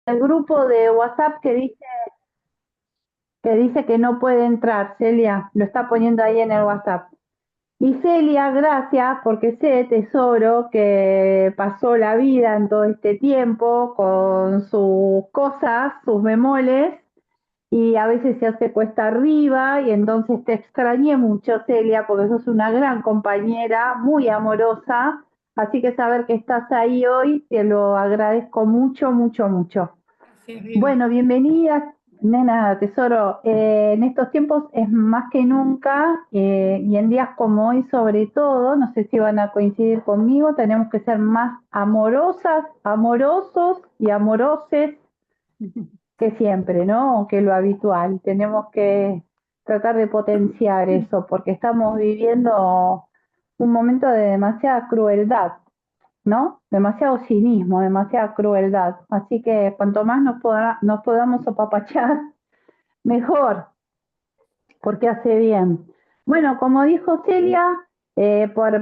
el grupo de WhatsApp que dice que no puede entrar, Celia, lo está poniendo ahí en el WhatsApp. Y Celia, gracias, porque sé, tesoro, que pasó la vida en todo este tiempo con sus cosas, sus bemoles, y a veces se hace cuesta arriba, y entonces te extrañé mucho, Celia, porque sos una gran compañera, muy amorosa, así que saber que estás ahí hoy, te lo agradezco mucho, mucho, mucho. Gracias, Vivi. Bueno, bienvenida, nena, tesoro. En estos tiempos es más que nunca, y en días como hoy sobre todo, no sé si van a coincidir conmigo, tenemos que ser más amorosas, amorosos y amoroses que siempre, ¿no? Que lo habitual. Tenemos que tratar de potenciar eso, porque estamos viviendo un momento de demasiada crueldad, ¿no? Demasiado cinismo, demasiada crueldad. Así que cuanto más nos podamos apapachar, mejor, porque hace bien. Bueno, como dijo Celia,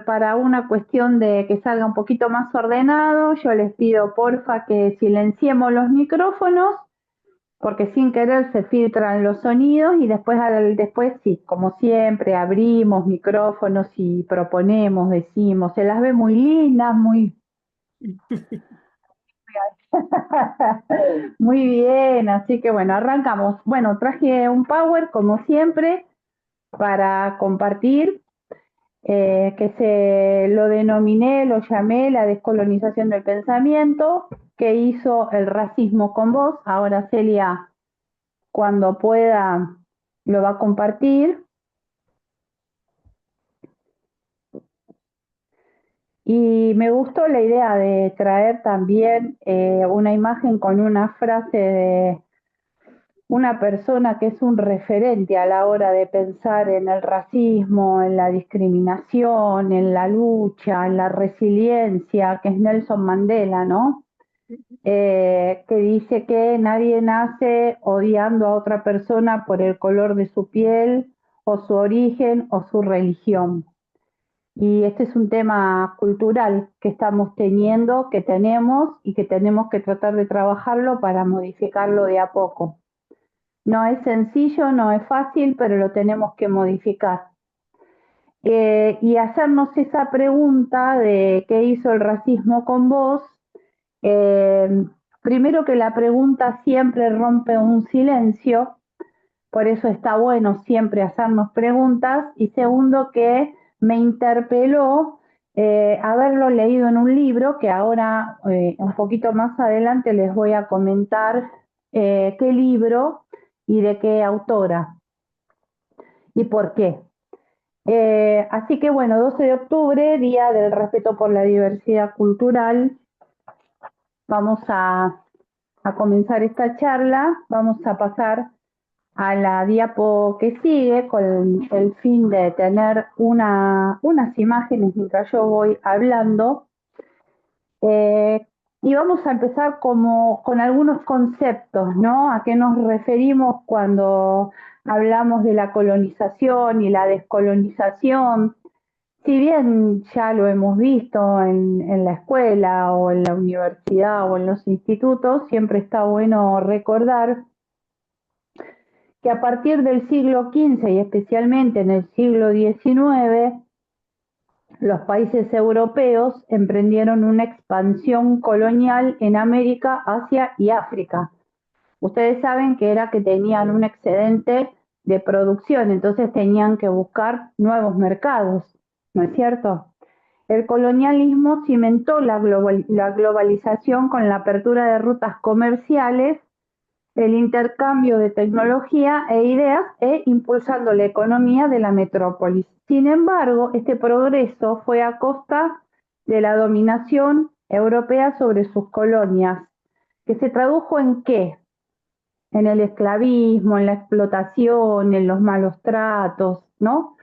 para una cuestión de que salga un poquito más ordenado, yo les pido porfa que silenciemos los micrófonos, porque sin querer se filtran los sonidos y después sí, como siempre, abrimos micrófonos y proponemos, decimos, se las ve muy lindas, muy muy bien, así que bueno, arrancamos. Bueno, traje un power como siempre para compartir, que se lo denominé, lo llamé la descolonización del pensamiento, que hizo el racismo con vos. Ahora Celia, cuando pueda, lo va a compartir. Y me gustó la idea de traer también una imagen con una frase de una persona que es un referente a la hora de pensar en el racismo, en la discriminación, en la lucha, en la resiliencia, que es Nelson Mandela, ¿no? Que dice que nadie nace odiando a otra persona por el color de su piel o su origen o su religión. Y este es un tema cultural que estamos teniendo, que tenemos y que tenemos que tratar de trabajarlo para modificarlo de a poco. No es sencillo, no es fácil, pero lo tenemos que modificar. Y hacernos esa pregunta de qué hizo el racismo con vos. eh, Primero, que la pregunta siempre rompe un silencio, por eso está bueno siempre hacernos preguntas. Y segundo, que me interpeló haberlo leído en un libro que ahora, un poquito más adelante, les voy a comentar qué libro y de qué autora y por qué. Así que bueno, 12 de octubre, Día del Respeto por la Diversidad Cultural, vamos a comenzar esta charla, vamos a pasar a la diapo que sigue con el fin de tener unas imágenes mientras yo voy hablando. Eh, y vamos a empezar como con algunos conceptos, ¿no? ¿A qué nos referimos cuando hablamos de la colonización y la descolonización? Si bien ya lo hemos visto en la escuela o en la universidad o en los institutos, siempre está bueno recordar que a partir del siglo XV y especialmente en el siglo XIX, los países europeos emprendieron una expansión colonial en América, Asia y África. Ustedes saben que era que tenían un excedente de producción, entonces tenían que buscar nuevos mercados, ¿no es cierto? El colonialismo cimentó la globalización con la apertura de rutas comerciales, el intercambio de tecnología e ideas impulsando la economía de la metrópolis. Sin embargo, este progreso fue a costa de la dominación europea sobre sus colonias, que se tradujo en ¿qué? En el esclavismo, en la explotación, en los malos tratos, ¿no?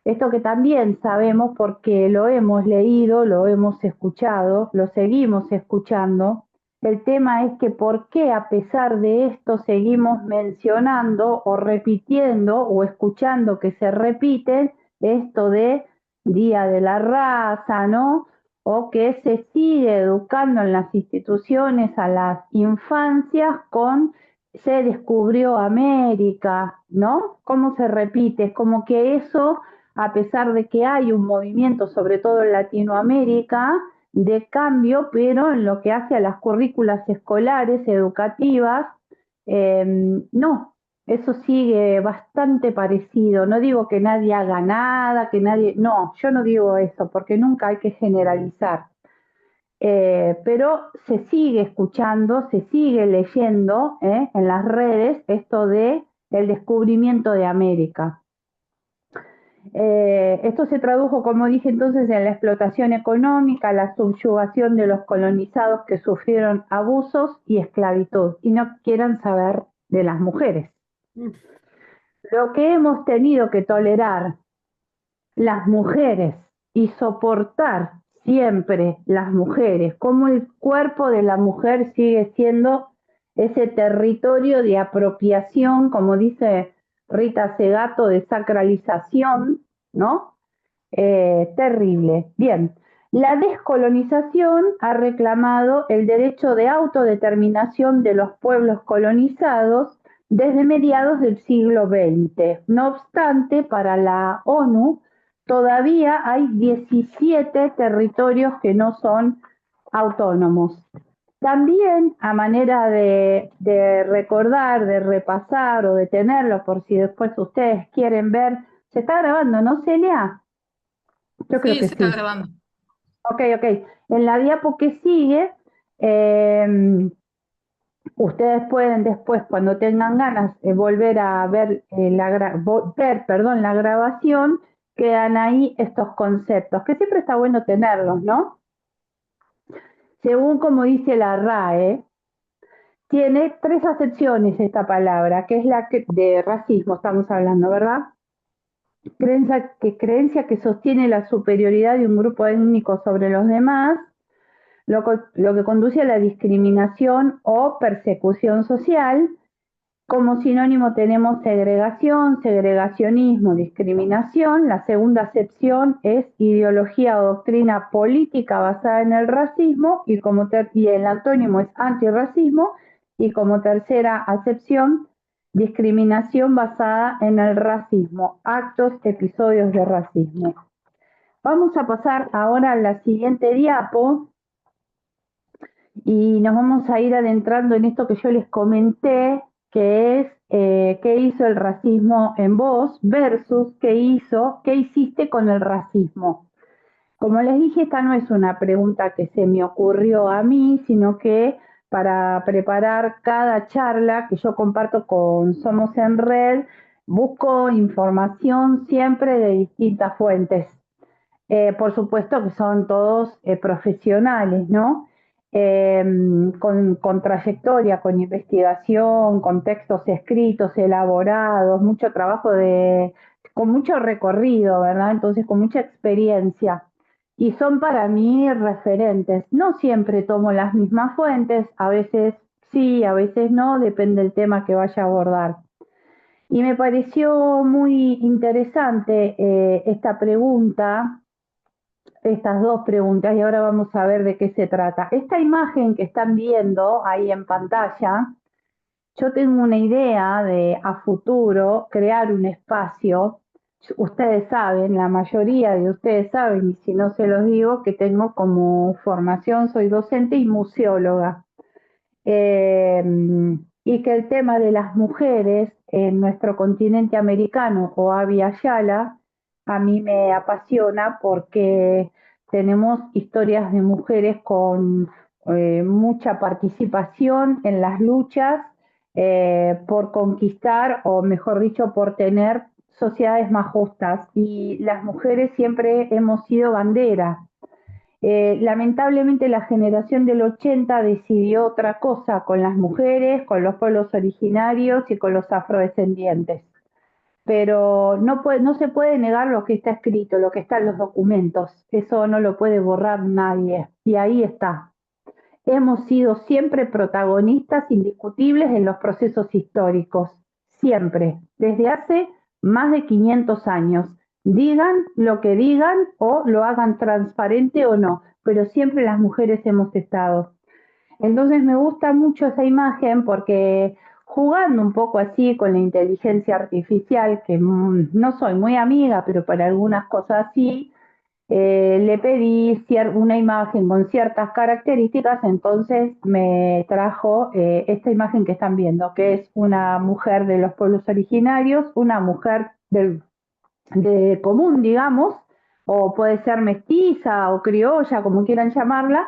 Esto que también sabemos porque lo hemos leído, lo hemos escuchado, lo seguimos escuchando. El tema es que por qué a pesar de esto seguimos mencionando o repitiendo o escuchando que se repite esto de Día de la Raza, ¿no? o que se sigue educando en las instituciones a las infancias con se descubrió América, ¿no? ¿Cómo se repite? Es como que eso, a pesar de que hay un movimiento, sobre todo en Latinoamérica, de cambio, pero en lo que hace a las currículas escolares, educativas, no, eso sigue bastante parecido. No digo que nadie haga nada, que nadie... No, yo no digo eso, porque nunca hay que generalizar. Pero se sigue escuchando, se sigue leyendo en las redes esto de el descubrimiento de América. Esto se tradujo, como dije entonces, en la explotación económica, la subyugación de los colonizados que sufrieron abusos y esclavitud y no quieran saber de las mujeres. Lo que hemos tenido que tolerar las mujeres y soportar siempre las mujeres, como el cuerpo de la mujer sigue siendo ese territorio de apropiación, como dice Rita Segato, de sacralización, ¿no? Terrible. Bien, la descolonización ha reclamado el derecho de autodeterminación de los pueblos colonizados desde mediados del siglo XX. No obstante, para la ONU todavía hay 17 territorios que no son autónomos. También, a manera de recordar, de repasar o de tenerlo por si después ustedes quieren ver, se está grabando, ¿no, Celia? Yo creo Sí, que se está sí. grabando. Ok, ok. En la diapo que sigue, eh, ustedes pueden después, cuando tengan ganas, volver a ver, ver, la grabación, quedan ahí estos conceptos, que siempre está bueno tenerlos, ¿no? Según como dice la RAE, tiene tres acepciones esta palabra, que es la de racismo, estamos hablando, ¿verdad? Creencia que sostiene la superioridad de un grupo étnico sobre los demás, lo que conduce a la discriminación o persecución social. Como sinónimo tenemos segregación, segregacionismo, discriminación. La segunda acepción es ideología o doctrina política basada en el racismo y el antónimo es antirracismo. Y como tercera acepción, discriminación basada en el racismo, actos, episodios de racismo. Vamos a pasar ahora a la siguiente diapo y nos vamos a ir adentrando en esto que yo les comenté, que es qué hizo el racismo en vos versus qué hiciste con el racismo. Como les dije, esta no es una pregunta que se me ocurrió a mí, sino que para preparar cada charla que yo comparto con Somos en Red, busco información siempre de distintas fuentes. Por supuesto que son todos profesionales, ¿no? Con trayectoria, con investigación, con textos escritos, elaborados, mucho trabajo con mucho recorrido, ¿verdad? Entonces, con mucha experiencia. Y son para mí referentes. No siempre tomo las mismas fuentes, a veces sí, a veces no, depende del tema que vaya a abordar. Y me pareció muy interesante esta pregunta, estas dos preguntas, y ahora vamos a ver de qué se trata. Esta imagen que están viendo ahí en pantalla, yo tengo una idea de a futuro crear un espacio. Ustedes saben, la mayoría de ustedes saben, y si no se los digo, que tengo como formación, soy docente y museóloga. Eh, y que el tema de las mujeres en nuestro continente americano o Abya Yala a mí me apasiona porque tenemos historias de mujeres con mucha participación en las luchas por conquistar o mejor dicho por tener sociedades más justas y las mujeres siempre hemos sido bandera. Lamentablemente la generación del 80 decidió otra cosa con las mujeres, con los pueblos originarios y con los afrodescendientes. Pero no se puede negar lo que está escrito, lo que está en los documentos. Eso no lo puede borrar nadie. Y ahí está. Hemos sido siempre protagonistas indiscutibles en los procesos históricos. Siempre. Desde hace más de 500 años. Digan lo que digan o lo hagan transparente o no. pero siempre las mujeres hemos estado. Entonces me gusta mucho esa imagen porque jugando un poco así con la inteligencia artificial, que no soy muy amiga, pero para algunas cosas sí, le pedí una imagen con ciertas características, entonces me trajo esta imagen que están viendo, que es una mujer de los pueblos originarios, una mujer de común, digamos, o puede ser mestiza o criolla, como quieran llamarla,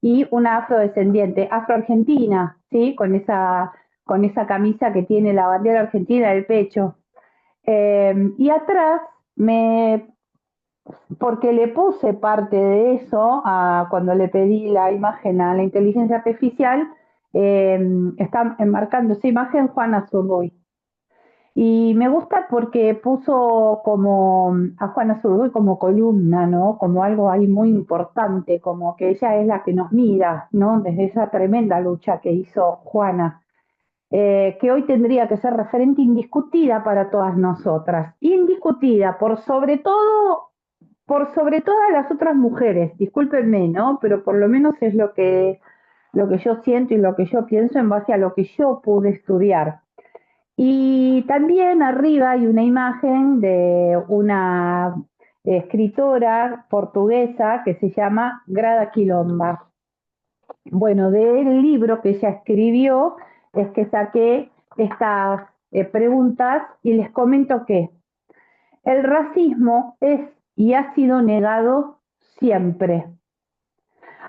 y una afrodescendiente, afroargentina, ¿sí? Con esa camisa que tiene la bandera argentina en el pecho. Y atrás me porque le puse parte de eso cuando le pedí la imagen a la inteligencia artificial, está enmarcando esa imagen Juana Zurduy. Y me gusta porque puso como a Juana Zurduy como columna, ¿no? Como algo ahí muy importante, como que ella es la que nos mira, ¿no? Desde esa tremenda lucha que hizo Juana, que hoy tendría que ser referente indiscutida para todas nosotras, indiscutida por sobre todas las otras mujeres, discúlpenme, ¿no? Pero por lo menos es lo que yo siento y lo que yo pienso en base a lo que yo pude estudiar. Y también arriba hay una imagen de una escritora portuguesa que se llama Grada Quilomba. Bueno, del libro que ella escribió es que saqué estas preguntas y les comento que el racismo es y ha sido negado siempre.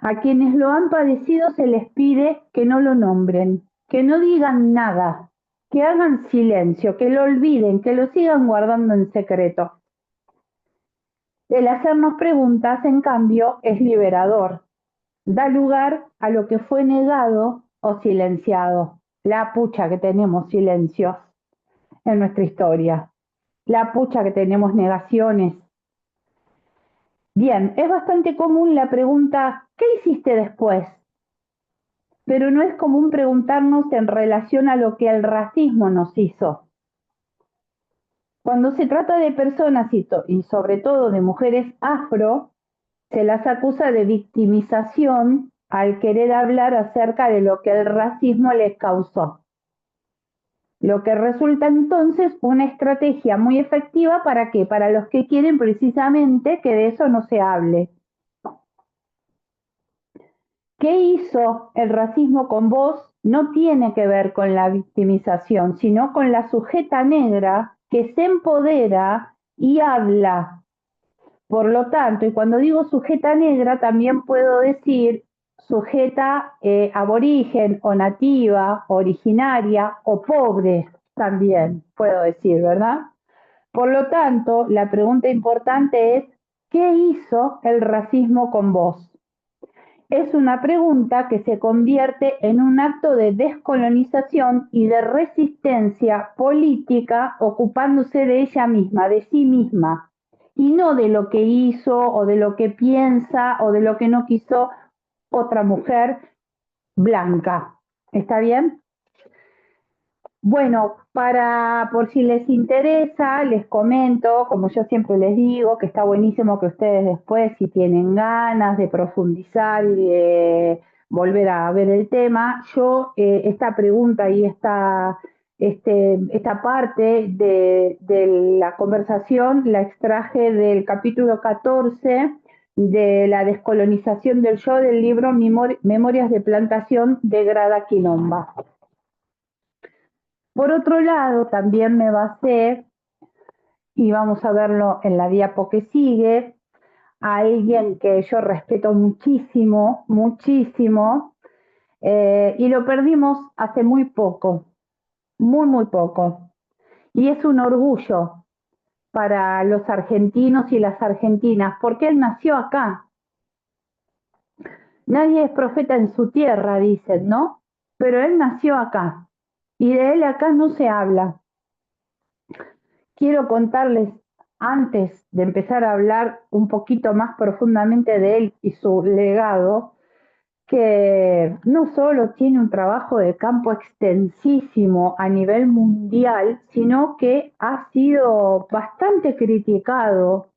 A quienes lo han padecido se les pide que no lo nombren, que no digan nada, que hagan silencio, que lo olviden, que lo sigan guardando en secreto. El hacernos preguntas, en cambio, es liberador. Da lugar a lo que fue negado o silenciado. La pucha que tenemos silencios en nuestra historia. La pucha que tenemos negaciones. Bien, es bastante común la pregunta, ¿qué hiciste después? Pero no es común preguntarnos en relación a lo que el racismo nos hizo. Cuando se trata de personas y sobre todo de mujeres afro, se las acusa de victimización al querer hablar acerca de lo que el racismo les causó. Lo que resulta entonces una estrategia muy efectiva para qué? Para los que quieren precisamente que de eso no se hable. ¿Qué hizo el racismo con vos? No tiene que ver con la victimización, sino con la sujeta negra que se empodera y habla. Por lo tanto, y cuando digo sujeta negra, también puedo decir sujeta aborigen o nativa, originaria o pobre, también puedo decir, ¿verdad? Por lo tanto, la pregunta importante es, ¿qué hizo el racismo con vos? Es una pregunta que se convierte en un acto de descolonización y de resistencia política ocupándose de ella misma, de sí misma, y no de lo que hizo o de lo que piensa o de lo que no quiso otra mujer blanca. ¿Está bien? Bueno, por si les interesa, les comento, como yo siempre les digo, que está buenísimo que ustedes después, si tienen ganas de profundizar y de volver a ver el tema, yo esta pregunta y esta parte de la conversación la extraje del capítulo 14 de la descolonización del yo del libro Memorias de Plantación de Grada Quilomba. Por otro lado, también me basé, y vamos a verlo en la diapo que sigue, a alguien que yo respeto muchísimo, muchísimo, y lo perdimos hace muy poco, muy, muy poco. Y es un orgullo para los argentinos y las argentinas, porque él nació acá. Nadie es profeta en su tierra, dicen, ¿no? Pero él nació acá, y de él acá no se habla. Quiero contarles, antes de empezar a hablar un poquito más profundamente de él y su legado, que no solo tiene un trabajo de campo extensísimo a nivel mundial, sino que ha sido bastante criticado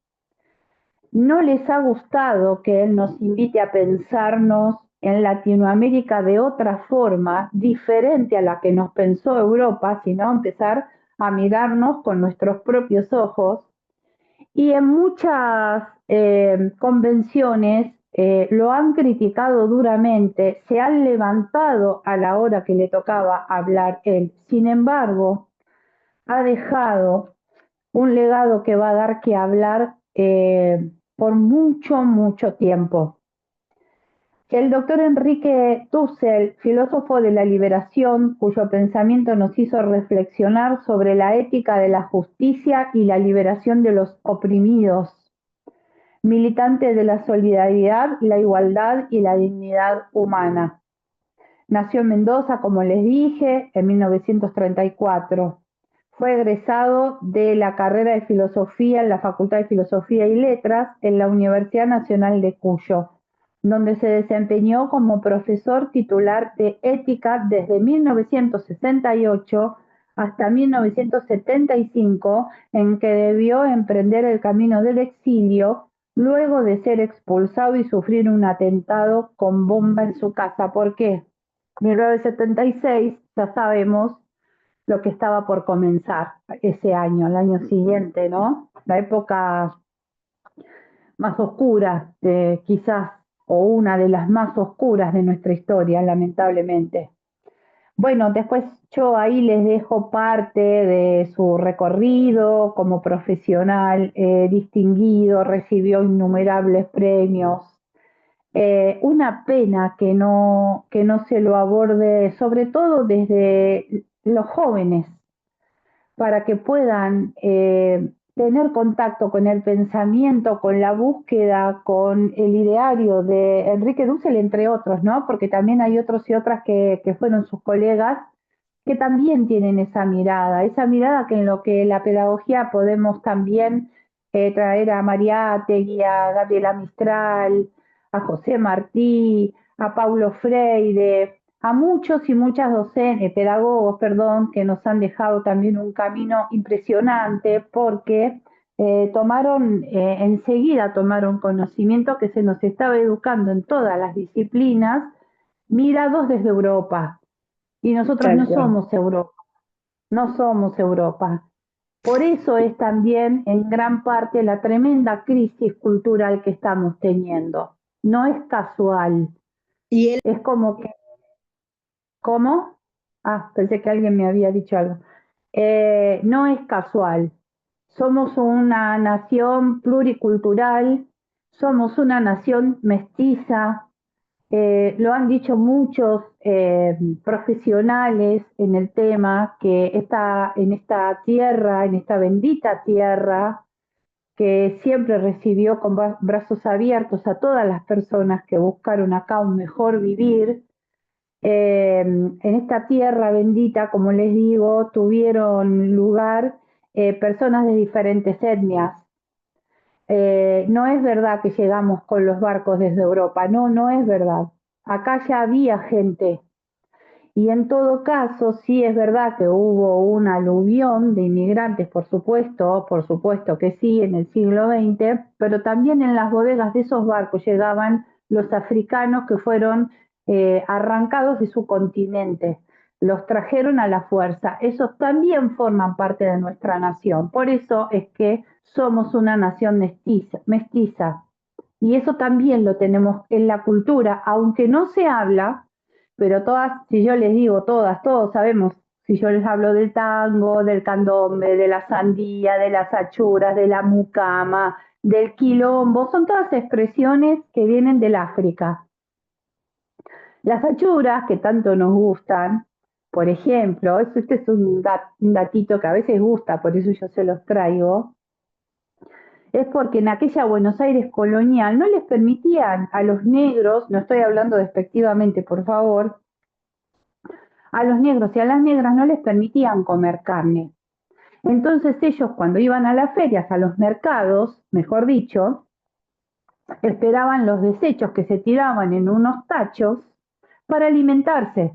no les ha gustado que él nos invite a pensarnos en Latinoamérica de otra forma, diferente a la que nos pensó Europa, sino empezar a mirarnos con nuestros propios ojos. Y en muchas convenciones lo han criticado duramente, se han levantado a la hora que le tocaba hablar él. Sin embargo, ha dejado un legado que va a dar que hablar por mucho, mucho tiempo. El doctor Enrique Dussel, filósofo de la liberación, cuyo pensamiento nos hizo reflexionar sobre la ética de la justicia y la liberación de los oprimidos, militante de la solidaridad, la igualdad y la dignidad humana. Nació en Mendoza, como les dije, en 1934. Fue egresado de la carrera de Filosofía en la Facultad de Filosofía y Letras en la Universidad Nacional de Cuyo, donde se desempeñó como profesor titular de Ética desde 1968 hasta 1975, en que debió emprender el camino del exilio luego de ser expulsado y sufrir un atentado con bomba en su casa. ¿Por qué? 1976, ya sabemos lo que estaba por comenzar ese año, el año siguiente, ¿no? La época más oscura, quizás, o una de las más oscuras de nuestra historia, lamentablemente. Bueno, después yo ahí les dejo parte de su recorrido como profesional distinguido, recibió innumerables premios. Una pena que no se lo aborde, sobre todo desde los jóvenes, para que puedan tener contacto con el pensamiento, con la búsqueda, con el ideario de Enrique Dussel, entre otros, ¿no? Porque también hay otros y otras que fueron sus colegas que también tienen esa mirada que en lo que la pedagogía podemos también traer a Mariátegui, a Gabriela Mistral, a José Martí, a Paulo Freire, a muchos y muchas docentes, pedagogos, perdón, que nos han dejado también un camino impresionante porque enseguida tomaron conocimiento que se nos estaba educando en todas las disciplinas, mirados desde Europa. Y nosotros Tal no cual. somos Europa, no somos Europa. Por eso es también en gran parte la tremenda crisis cultural que estamos teniendo. No es casual, Y él, es como que, ¿cómo? Ah, pensé que alguien me había dicho algo. No es casual. Somos una nación pluricultural, somos una nación mestiza, lo han dicho muchos profesionales en el tema, que en esta tierra, en esta bendita tierra, que siempre recibió con brazos abiertos a todas las personas que buscaron acá un mejor vivir, en esta tierra bendita, como les digo, tuvieron lugar personas de diferentes etnias. No es verdad que llegamos con los barcos desde Europa, no, no es verdad. Acá ya había gente. Y en todo caso, sí es verdad que hubo una aluvión de inmigrantes, por supuesto que sí, en el siglo XX, pero también en las bodegas de esos barcos llegaban los africanos que fueron arrancados de su continente, los trajeron a la fuerza. Esos también forman parte de nuestra nación. Por eso es que somos una nación mestiza. Y eso también lo tenemos en la cultura, aunque no se habla, pero todas, si yo les digo todas, todos sabemos, si yo les hablo del tango, del candombe, de la sandía, de las achuras, de la mucama, del quilombo, son todas expresiones que vienen del África. Las achuras, que tanto nos gustan, por ejemplo, este es un datito que a veces gusta, por eso yo se los traigo, es porque en aquella Buenos Aires colonial no les permitían a los negros, no estoy hablando despectivamente, por favor, a los negros y a las negras no les permitían comer carne. Entonces ellos cuando iban a las ferias, a los mercados, mejor dicho, esperaban los desechos que se tiraban en unos tachos para alimentarse.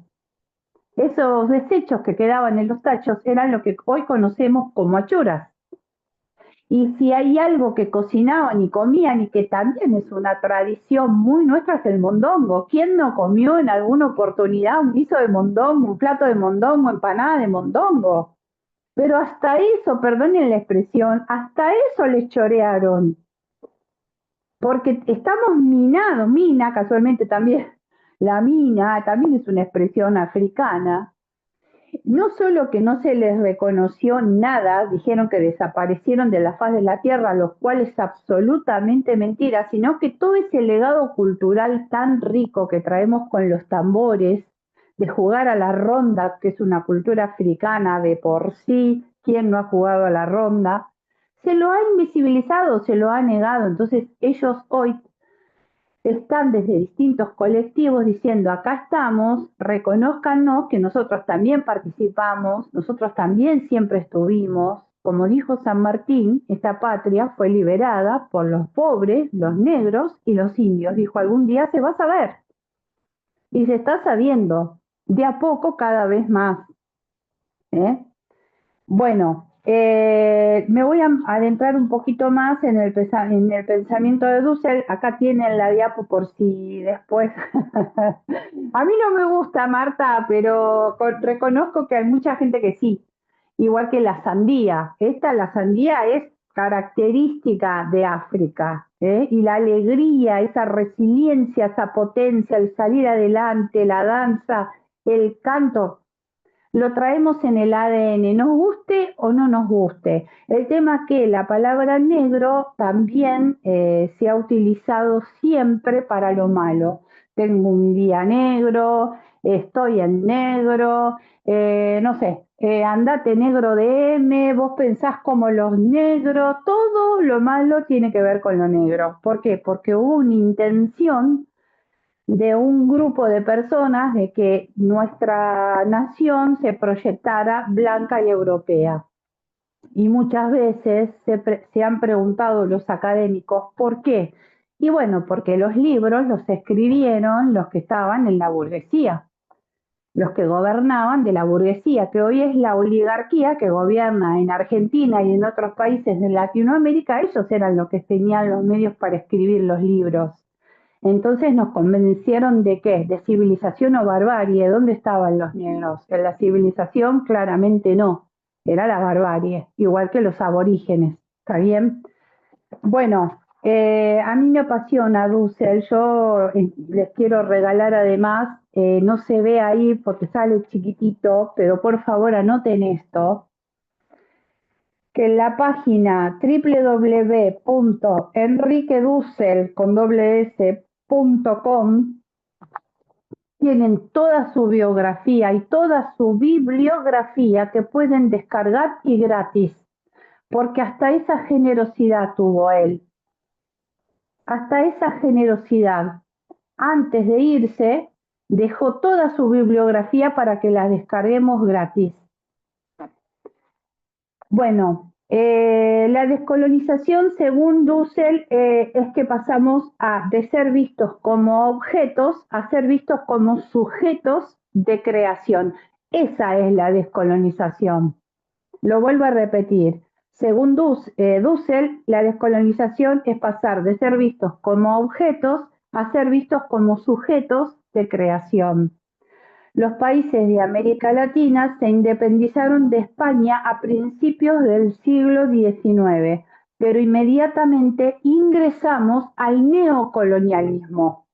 Esos desechos que quedaban en los tachos eran lo que hoy conocemos como achuras. Y si hay algo que cocinaban y comían y que también es una tradición muy nuestra es el mondongo. ¿Quién no comió en alguna oportunidad un guiso de mondongo, un plato de mondongo, empanada de mondongo? Pero hasta eso, perdonen la expresión, hasta eso les chorearon. Porque estamos minados, mina casualmente también, la mina también es una expresión africana. No solo que no se les reconoció nada, dijeron que desaparecieron de la faz de la tierra, lo cual es absolutamente mentira, sino que todo ese legado cultural tan rico que traemos con los tambores, de jugar a la ronda, que es una cultura africana de por sí, ¿quién no ha jugado a la ronda? Se lo ha invisibilizado, se lo ha negado. Entonces ellos hoy están desde distintos colectivos diciendo, acá estamos, reconózcanos que nosotros también participamos, nosotros también siempre estuvimos. Como dijo San Martín, esta patria fue liberada por los pobres, los negros y los indios. Dijo, algún día se va a saber. Y se está sabiendo, de a poco cada vez más. ¿Eh? Bueno, me voy a adentrar un poquito más en en el pensamiento de Dussel. Acá tienen la diapo por si después... A mí no me gusta, Marta, pero reconozco que hay mucha gente que sí. Igual que la sandía. La sandía es característica de África. ¿Eh? Y la alegría, esa resiliencia, esa potencia, el salir adelante, la danza, el canto, lo traemos en el ADN, nos guste o no nos guste. El tema es que la palabra negro también se ha utilizado siempre para lo malo. Tengo un día negro, estoy en negro, no sé, andate negro de M, vos pensás como los negros, todo lo malo tiene que ver con lo negro. ¿Por qué? Porque hubo una intención de un grupo de personas de que nuestra nación se proyectara blanca y europea. Y muchas veces se han preguntado los académicos por qué. Y bueno, porque los libros los escribieron los que estaban en la burguesía, los que gobernaban de la burguesía, que hoy es la oligarquía que gobierna en Argentina y en otros países de Latinoamérica. Ellos eran los que tenían los medios para escribir los libros. Entonces nos convencieron de qué, de civilización o barbarie. ¿Dónde estaban los negros? En la civilización claramente no, era la barbarie, igual que los aborígenes. ¿Está bien? Bueno, a mí me apasiona Dussel. Yo les quiero regalar además, no se ve ahí porque sale chiquitito, pero por favor anoten esto, que en la página www.enriquedussel.com tienen toda su biografía y toda su bibliografía que pueden descargar y gratis, porque hasta esa generosidad tuvo él, hasta esa generosidad. Antes de irse, dejó toda su bibliografía para que la descarguemos gratis. Bueno, la descolonización, según Dussel, es que pasamos de ser vistos como objetos a ser vistos como sujetos de creación. Esa es la descolonización. Lo vuelvo a repetir. Según Dussel, la descolonización es pasar de ser vistos como objetos a ser vistos como sujetos de creación. Los países de América Latina se independizaron de España a principios del siglo XIX, pero inmediatamente ingresamos al neocolonialismo.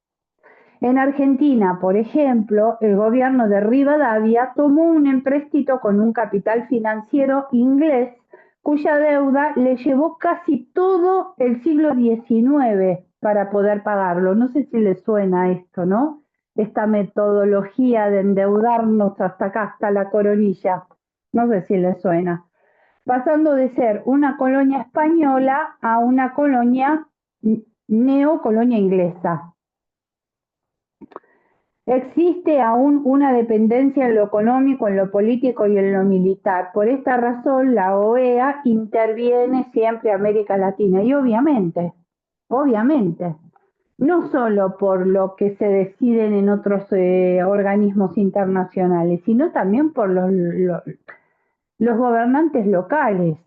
En Argentina, por ejemplo, el gobierno de Rivadavia tomó un empréstito con un capital financiero inglés cuya deuda le llevó casi todo el siglo XIX para poder pagarlo. No sé si le suena esto, ¿no? Esta metodología de endeudarnos hasta acá, hasta la coronilla. No sé si le suena. Pasando de ser una colonia española a una colonia neocolonia inglesa. Existe aún una dependencia en lo económico, en lo político y en lo militar. Por esta razón, la OEA interviene siempre en América Latina y obviamente, no solo por lo que se deciden en otros organismos internacionales, sino también por los gobernantes locales.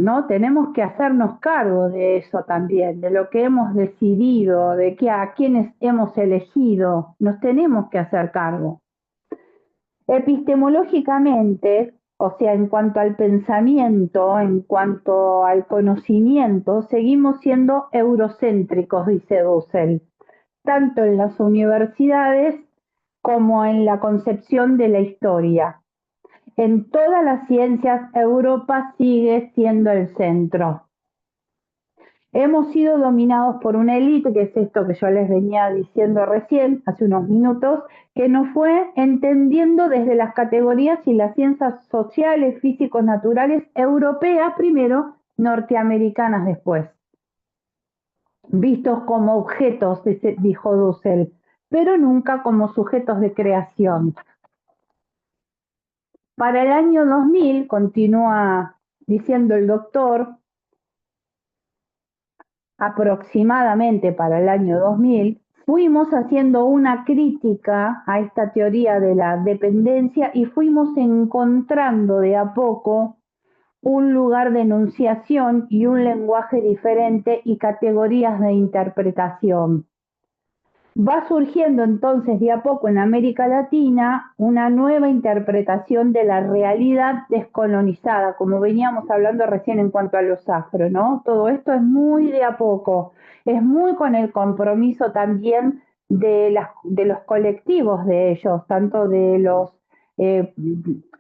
¿no? Tenemos que hacernos cargo de eso también, de lo que hemos decidido, de que a quienes hemos elegido, nos tenemos que hacer cargo. Epistemológicamente, o sea, en cuanto al pensamiento, en cuanto al conocimiento, seguimos siendo eurocéntricos, dice Dussel, tanto en las universidades como en la concepción de la historia. En todas las ciencias, Europa sigue siendo el centro. Hemos sido dominados por una élite, que es esto que yo les venía diciendo recién, hace unos minutos, que nos fue entendiendo desde las categorías y las ciencias sociales, físicos, naturales, europeas primero, norteamericanas después, vistos como objetos, dijo Dussel, pero nunca como sujetos de creación. Para el año 2000, continúa diciendo el doctor, aproximadamente para el año 2000, fuimos haciendo una crítica a esta teoría de la dependencia y fuimos encontrando de a poco un lugar de enunciación y un lenguaje diferente y categorías de interpretación. Va surgiendo entonces de a poco en América Latina una nueva interpretación de la realidad descolonizada, como veníamos hablando recién en cuanto a los afro, ¿no? Todo esto es muy de a poco, es muy con el compromiso también de los colectivos de ellos, tanto de eh,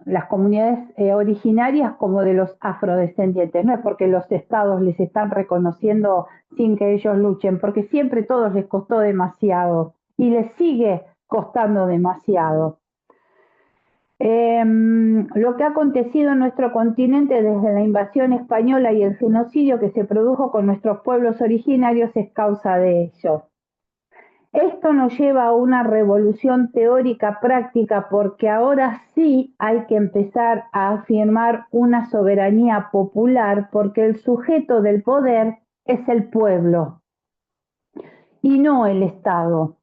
las comunidades originarias como de los afrodescendientes. No es porque los estados les están reconociendo sin que ellos luchen, porque siempre todos les costó demasiado y les sigue costando demasiado. Lo que ha acontecido en nuestro continente desde la invasión española y el genocidio que se produjo con nuestros pueblos originarios es causa de ello. Esto nos lleva a una revolución teórica práctica porque ahora sí hay que empezar a afirmar una soberanía popular porque el sujeto del poder es el pueblo y no el Estado.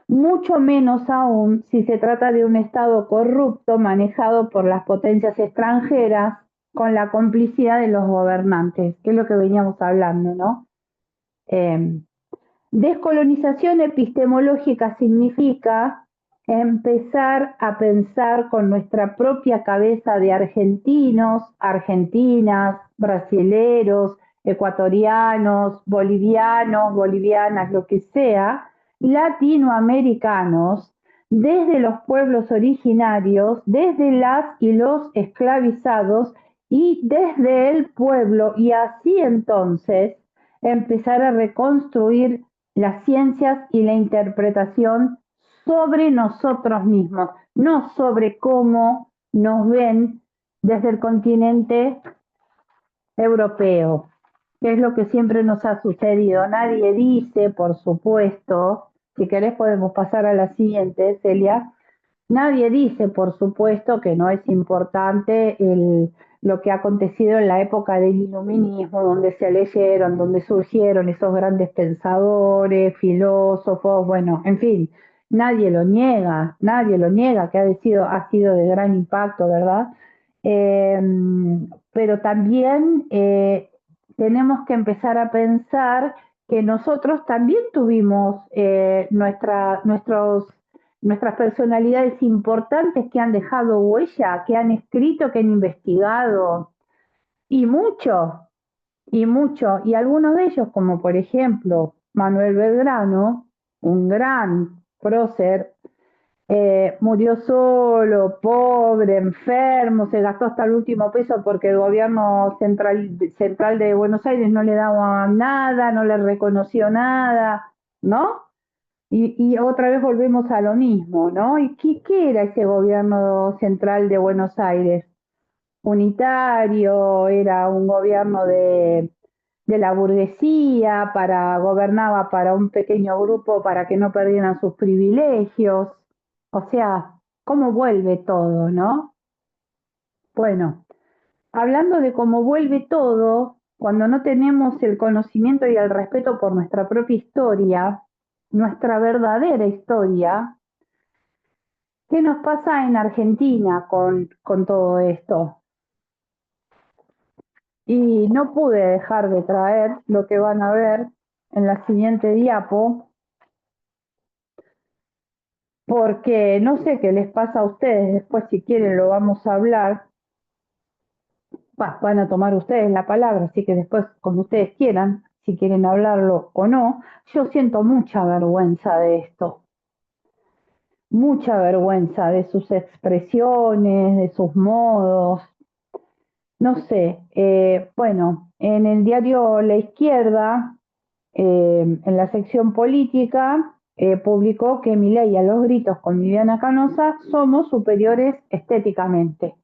Mucho menos aún si se trata de un Estado corrupto manejado por las potencias extranjeras con la complicidad de los gobernantes, que es lo que veníamos hablando, ¿no? Eh, Descolonización epistemológica significa empezar a pensar con nuestra propia cabeza de argentinos, argentinas, brasileros, ecuatorianos, bolivianos, bolivianas, lo que sea, latinoamericanos, desde los pueblos originarios, desde las y los esclavizados y desde el pueblo, y así entonces empezar a reconstruir las ciencias y la interpretación sobre nosotros mismos, no sobre cómo nos ven desde el continente europeo, que es lo que siempre nos ha sucedido. Nadie dice, por supuesto, si querés podemos pasar a la siguiente, Celia. Nadie dice, por supuesto, que no es importante lo que ha acontecido en la época del iluminismo, donde se leyeron, donde surgieron esos grandes pensadores, filósofos, bueno, en fin, nadie lo niega, que ha sido de gran impacto, ¿verdad? Eh, pero también tenemos que empezar a pensar que nosotros también tuvimos nuestras personalidades importantes que han dejado huella, que han escrito, que han investigado, y mucho, y mucho. Y algunos de ellos, como por ejemplo Manuel Belgrano, un gran prócer, murió solo, pobre, enfermo, se gastó hasta el último peso porque el gobierno central de Buenos Aires no le daba nada, no le reconoció nada, ¿no? Y otra vez volvemos a lo mismo, ¿no? ¿Y qué era ese gobierno central de Buenos Aires? Unitario, era un gobierno de la burguesía, gobernaba para un pequeño grupo para que no perdieran sus privilegios. O sea, ¿cómo vuelve todo, no? Bueno, hablando de cómo vuelve todo, cuando no tenemos el conocimiento y el respeto por nuestra propia historia, nuestra verdadera historia, ¿qué nos pasa en Argentina con todo esto? Y no pude dejar de traer lo que van a ver en la siguiente diapo, porque no sé qué les pasa a ustedes, después si quieren lo vamos a hablar. Van a tomar ustedes la palabra, así que después, como ustedes quieran, si quieren hablarlo o no, yo siento mucha vergüenza de esto, mucha vergüenza de sus expresiones, de sus modos, no sé. Bueno, en el diario La Izquierda, en la sección política, publicó que Milei a los gritos con Viviana Canosa somos superiores estéticamente.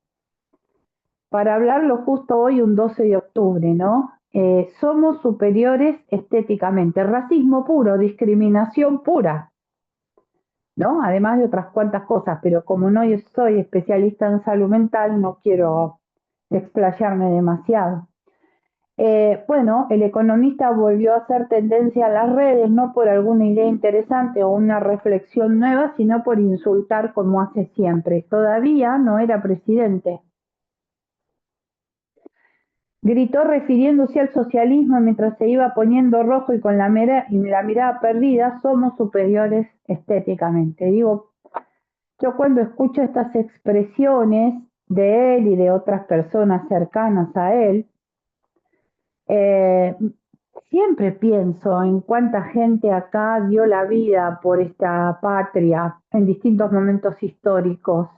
Para hablarlo justo hoy, un 12 de octubre, ¿no? Somos superiores estéticamente, racismo puro, discriminación pura, ¿no? Además de otras cuantas cosas, pero como no soy especialista en salud mental, no quiero explayarme demasiado. Bueno, el economista volvió a hacer tendencia a las redes, no por alguna idea interesante o una reflexión nueva, sino por insultar como hace siempre. Todavía no era presidente. Gritó refiriéndose al socialismo mientras se iba poniendo rojo y con la mirada perdida, somos superiores estéticamente. Digo, yo cuando escucho estas expresiones de él y de otras personas cercanas a él, eh, siempre pienso en cuánta gente acá dio la vida por esta patria en distintos momentos históricos.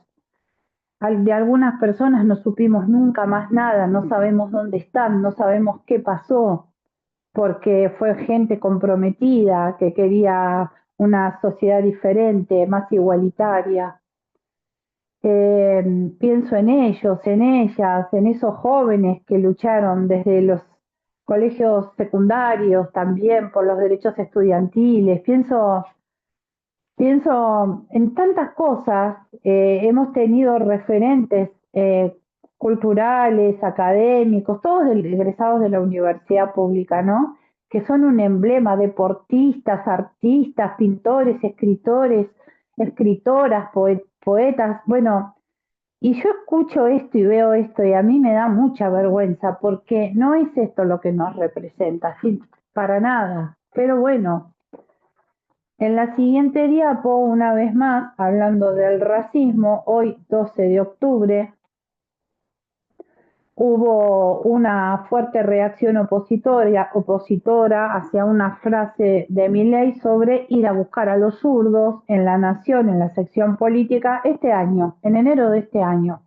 De algunas personas no supimos nunca más nada, no sabemos dónde están, no sabemos qué pasó, porque fue gente comprometida que quería una sociedad diferente, más igualitaria. Pienso en ellos, en ellas, en esos jóvenes que lucharon desde los colegios secundarios también por los derechos estudiantiles. Pienso en tantas cosas. Hemos tenido referentes culturales, académicos, todos egresados de la universidad pública, ¿no? Que son un emblema, deportistas, artistas, pintores, escritores, escritoras, poetas. Bueno, y yo escucho esto y veo esto y a mí me da mucha vergüenza porque no es esto lo que nos representa, sí, para nada. Pero bueno, en la siguiente diapo, una vez más, hablando del racismo, hoy 12 de octubre, hubo una fuerte reacción opositora hacia una frase de Milei sobre ir a buscar a los zurdos en La Nación, en la sección política, este año, en enero de este año.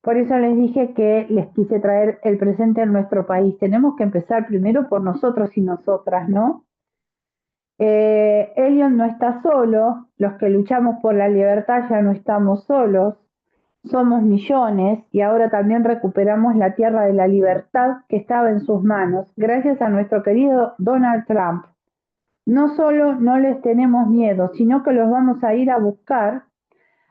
Por eso les dije que les quise traer el presente en nuestro país. Tenemos que empezar primero por nosotros y nosotras, ¿no? Elion no está solo, los que luchamos por la libertad ya no estamos solos, somos millones y ahora también recuperamos la tierra de la libertad que estaba en sus manos, gracias a nuestro querido Donald Trump. No solo no les tenemos miedo, sino que los vamos a ir a buscar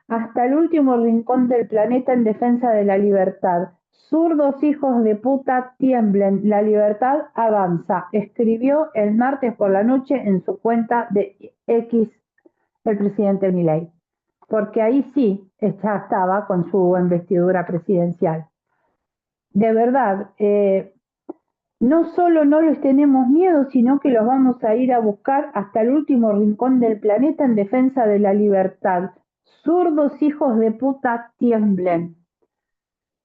hasta el último rincón del planeta en defensa de la libertad. Zurdos hijos de puta tiemblen, la libertad avanza, escribió el martes por la noche en su cuenta de X el presidente Milei, porque ahí sí ya estaba con su investidura presidencial. De verdad, no solo no les tenemos miedo, sino que los vamos a ir a buscar hasta el último rincón del planeta en defensa de la libertad. Zurdos hijos de puta tiemblen.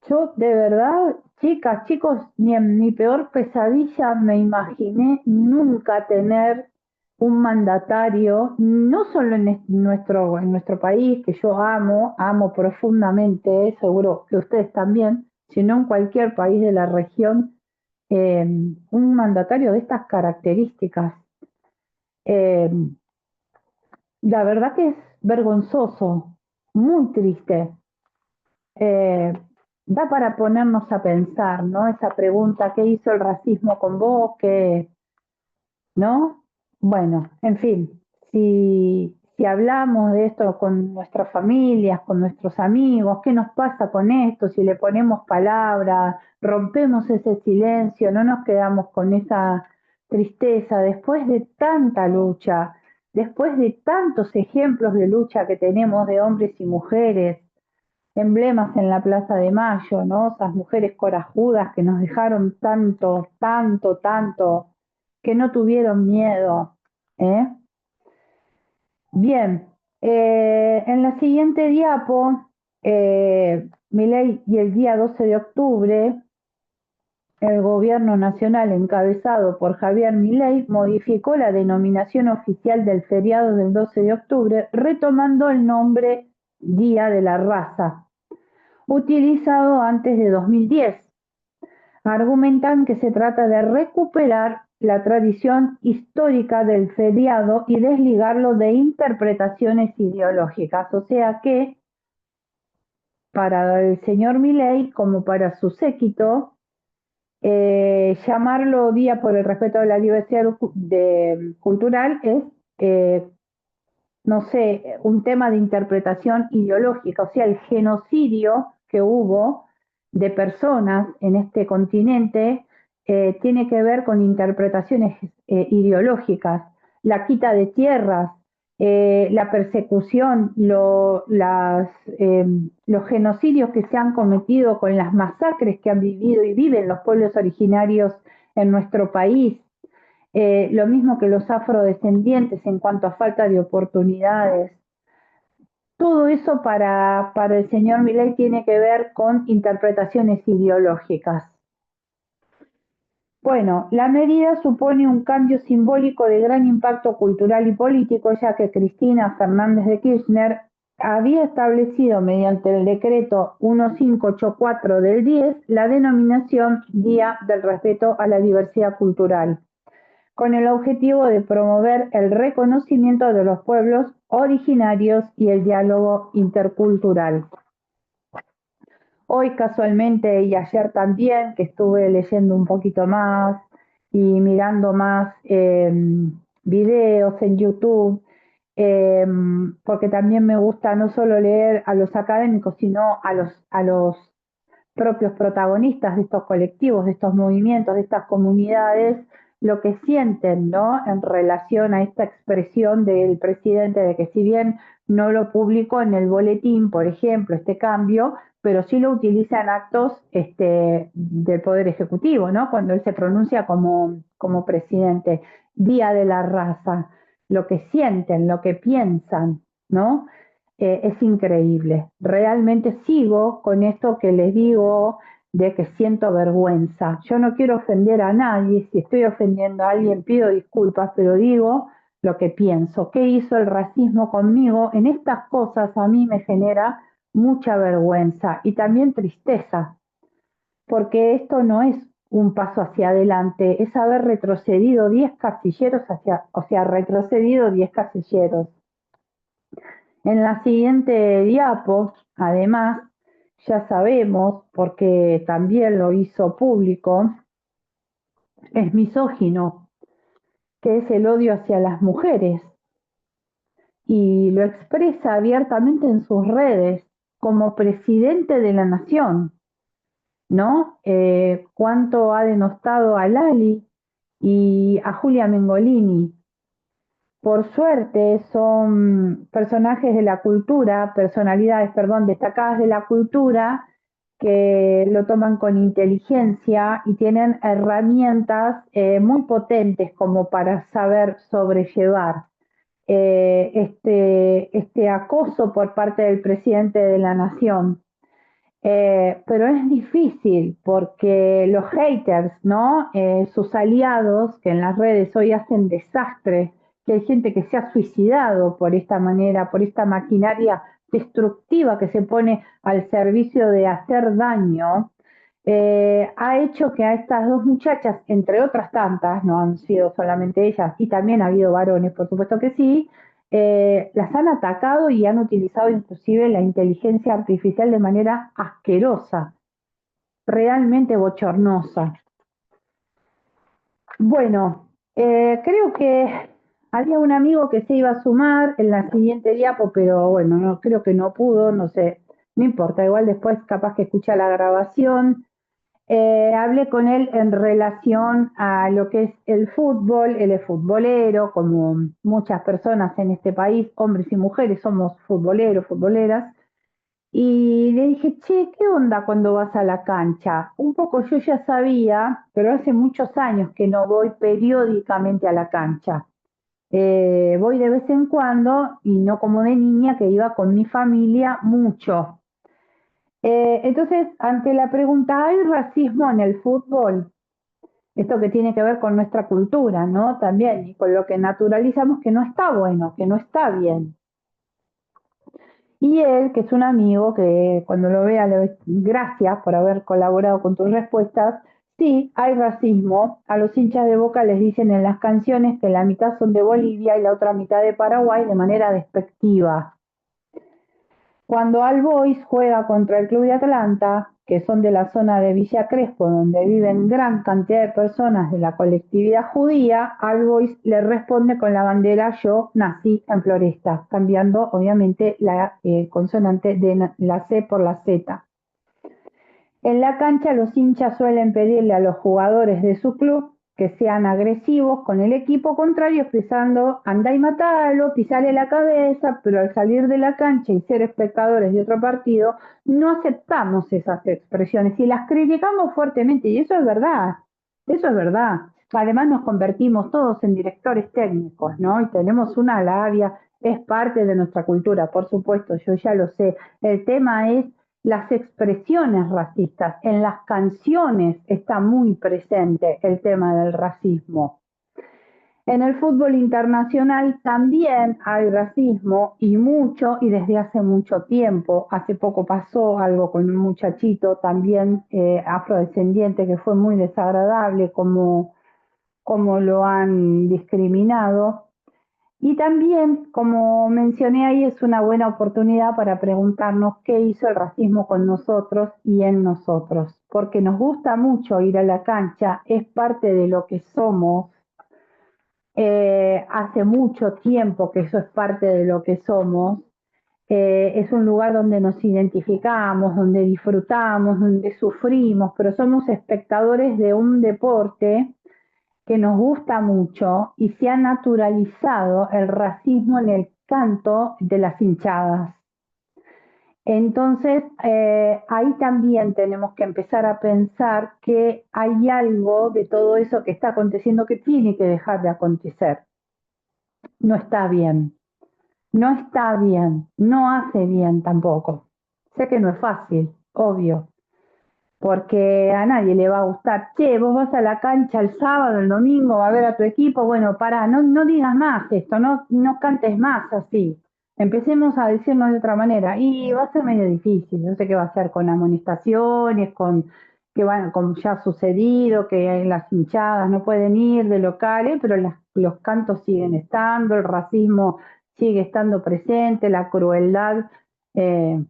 Yo, de verdad, chicas, chicos, ni en mi peor pesadilla me imaginé nunca tener un mandatario, no solo en nuestro país, que yo amo profundamente, seguro que ustedes también, sino en cualquier país de la región, un mandatario de estas características. Eh, la verdad que es vergonzoso, muy triste. Eh, Da para ponernos a pensar, ¿no? Esa pregunta, ¿qué hizo el racismo con vos? ¿Qué, no? Bueno, en fin, si hablamos de esto con nuestras familias, con nuestros amigos, ¿qué nos pasa con esto? Si le ponemos palabras, rompemos ese silencio, no nos quedamos con esa tristeza después de tanta lucha, después de tantos ejemplos de lucha que tenemos de hombres y mujeres. emblemas en la Plaza de Mayo, ¿no? Esas mujeres corajudas que nos dejaron tanto, tanto, tanto, que no tuvieron miedo, ¿eh? Bien, en la siguiente diapo, Milei y el día 12 de octubre, el gobierno nacional encabezado por Javier Milei modificó la denominación oficial del feriado del 12 de octubre, retomando el nombre Día de la Raza, utilizado antes de 2010. Argumentan que se trata de recuperar la tradición histórica del feriado y desligarlo de interpretaciones ideológicas. O sea que para el señor Milei, como para su séquito, llamarlo Día por el Respeto a la Diversidad Cultural es, eh, no sé, un tema de interpretación ideológica, o sea, el genocidio que hubo de personas en este continente tiene que ver con interpretaciones ideológicas, la quita de tierras, la persecución, los genocidios que se han cometido con las masacres que han vivido y viven los pueblos originarios en nuestro país, lo mismo que los afrodescendientes en cuanto a falta de oportunidades. Todo eso para el señor Milei tiene que ver con interpretaciones ideológicas. Bueno, la medida supone un cambio simbólico de gran impacto cultural y político, ya que Cristina Fernández de Kirchner había establecido mediante el decreto 1584 del 10 la denominación Día del Respeto a la Diversidad Cultural, con el objetivo de promover el reconocimiento de los pueblos originarios y el diálogo intercultural. Hoy casualmente y ayer también, que estuve leyendo un poquito más y mirando más videos en YouTube, eh, porque también me gusta no solo leer a los académicos, sino a los propios protagonistas de estos colectivos, de estos movimientos, de estas comunidades, lo que sienten, ¿no? En relación a esta expresión del presidente de que si bien no lo publicó en el boletín, por ejemplo, este cambio, pero sí lo utiliza en actos del Poder Ejecutivo, ¿no? Cuando él se pronuncia como presidente. Día de la Raza, lo que sienten, lo que piensan, ¿no? Es increíble. Realmente sigo con esto que les digo de que siento vergüenza. Yo no quiero ofender a nadie, si estoy ofendiendo a alguien pido disculpas, pero digo lo que pienso. ¿Qué hizo el racismo conmigo? En estas cosas a mí me genera mucha vergüenza y también tristeza, porque esto no es un paso hacia adelante, es haber retrocedido 10 casilleros o sea, retrocedido 10 casilleros. En la siguiente diapo, además, ya sabemos, porque también lo hizo público, es misógino, que es el odio hacia las mujeres, y lo expresa abiertamente en sus redes como presidente de la nación, ¿no? Cuánto ha denostado a Lali y a Julia Mengolini. Por suerte son personajes de la cultura, personalidades, perdón, destacadas de la cultura que lo toman con inteligencia y tienen herramientas muy potentes como para saber sobrellevar este acoso por parte del presidente de la nación. Pero es difícil porque los haters, ¿no? Sus aliados que en las redes hoy hacen desastre, que hay gente que se ha suicidado por esta manera, por esta maquinaria destructiva que se pone al servicio de hacer daño, ha hecho que a estas dos muchachas, entre otras tantas, no han sido solamente ellas, y también ha habido varones, por supuesto que sí, las han atacado y han utilizado inclusive la inteligencia artificial de manera asquerosa, realmente bochornosa. Bueno, creo que había un amigo que se iba a sumar en la siguiente diapo, pero bueno, no, creo que no pudo, no sé, no importa, igual después capaz que escucha la grabación. Hablé con él en relación a lo que es el fútbol. Él es futbolero, como muchas personas en este país, hombres y mujeres somos futboleros, futboleras, Y le dije, che, ¿qué onda cuando vas a la cancha? Un poco yo ya sabía, pero hace muchos años que no voy periódicamente a la cancha. Voy de vez en cuando y no como de niña que iba con mi familia mucho. Entonces, ante la pregunta, ¿hay racismo en el fútbol? Esto que tiene que ver con nuestra cultura, ¿no? También, y con lo que naturalizamos que no está bueno, que no está bien. Y él, que es un amigo, que cuando lo vea le doy gracias por haber colaborado con tus respuestas, sí, hay racismo. A los hinchas de Boca les dicen en las canciones que la mitad son de Bolivia y la otra mitad de Paraguay de manera despectiva. Cuando All Boys juega contra el Club de Atlanta, que son de la zona de Villa Crespo, donde viven gran cantidad de personas de la colectividad judía, All Boys le responde con la bandera Yo nací en Floresta, cambiando obviamente la consonante de la C por la Z. En la cancha los hinchas suelen pedirle a los jugadores de su club que sean agresivos con el equipo contrario, expresando andá y matalo, pisale la cabeza, pero al salir de la cancha y ser espectadores de otro partido, no aceptamos esas expresiones y las criticamos fuertemente, y eso es verdad, eso es verdad. Además nos convertimos todos en directores técnicos, ¿no? Y tenemos una labia, es parte de nuestra cultura, por supuesto, yo ya lo sé. El tema es las expresiones racistas. En las canciones está muy presente el tema del racismo. En el fútbol internacional también hay racismo y mucho, y desde hace mucho tiempo. Hace poco pasó algo con un muchachito también afrodescendiente que fue muy desagradable, como lo han discriminado. Y también, como mencioné ahí, es una buena oportunidad para preguntarnos qué hizo el racismo con nosotros y en nosotros, porque nos gusta mucho ir a la cancha, es parte de lo que somos, hace mucho tiempo que eso es parte de lo que somos, es un lugar donde nos identificamos, donde disfrutamos, donde sufrimos, pero somos espectadores de un deporte que nos gusta mucho y se ha naturalizado el racismo en el canto de las hinchadas. Entonces, ahí también tenemos que empezar a pensar que hay algo de todo eso que está aconteciendo que tiene que dejar de acontecer. No está bien, no está bien, no hace bien tampoco. Sé que no es fácil, obvio, porque a nadie le va a gustar. Che, vos vas a la cancha el sábado, el domingo, a ver a tu equipo, bueno, pará, no digas más esto, no cantes más así. Empecemos a decirnos de otra manera. Y va a ser medio difícil, no sé qué va a hacer con amonestaciones, con que van, como ya ha sucedido, que las hinchadas no pueden ir de locales, pero los cantos siguen estando, el racismo sigue estando presente, la crueldad. eh,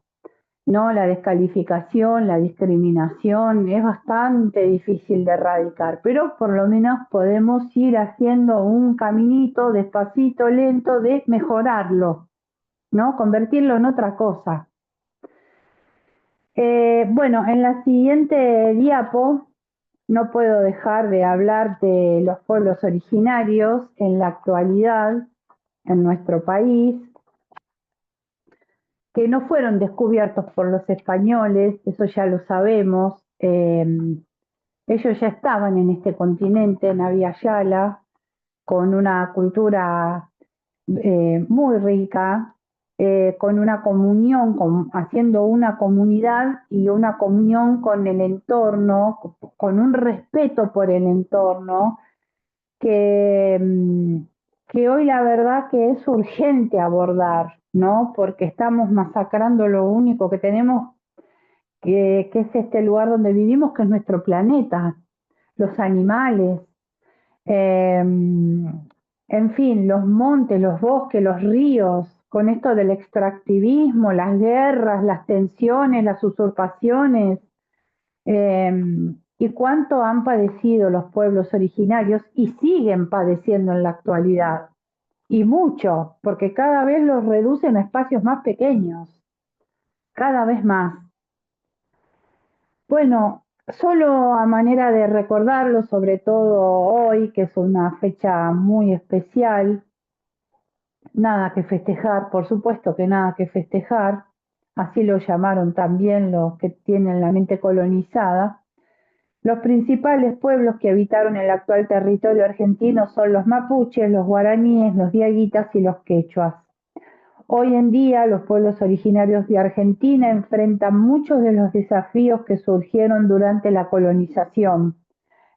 no, la descalificación, la discriminación es bastante difícil de erradicar, pero por lo menos podemos ir haciendo un caminito despacito, lento, de mejorarlo, ¿no? Convertirlo en otra cosa. Bueno, en la siguiente diapo no puedo dejar de hablar de los pueblos originarios en la actualidad en nuestro país, que no fueron descubiertos por los españoles, eso ya lo sabemos. Ellos ya estaban en este continente, en Abya Yala, con una cultura muy rica, con una comunión, haciendo una comunidad y una comunión con el entorno, con un respeto por el entorno, que, que hoy la verdad que es urgente abordar, ¿no? Porque estamos masacrando lo único que tenemos, que es este lugar donde vivimos, que es nuestro planeta, los animales, eh, en fin, los montes, los bosques, los ríos, con esto del extractivismo, las guerras, las tensiones, las usurpaciones, eh, y cuánto han padecido los pueblos originarios y siguen padeciendo en la actualidad. Y mucho, porque cada vez los reducen a espacios más pequeños, cada vez más. Bueno, solo a manera de recordarlo, sobre todo hoy, que es una fecha muy especial, nada que festejar, por supuesto que nada que festejar. así lo llamaron también los que tienen la mente colonizada. Los principales pueblos que habitaron el actual territorio argentino son los mapuches, los guaraníes, los diaguitas y los quechuas. Hoy en día, los pueblos originarios de Argentina enfrentan muchos de los desafíos que surgieron durante la colonización: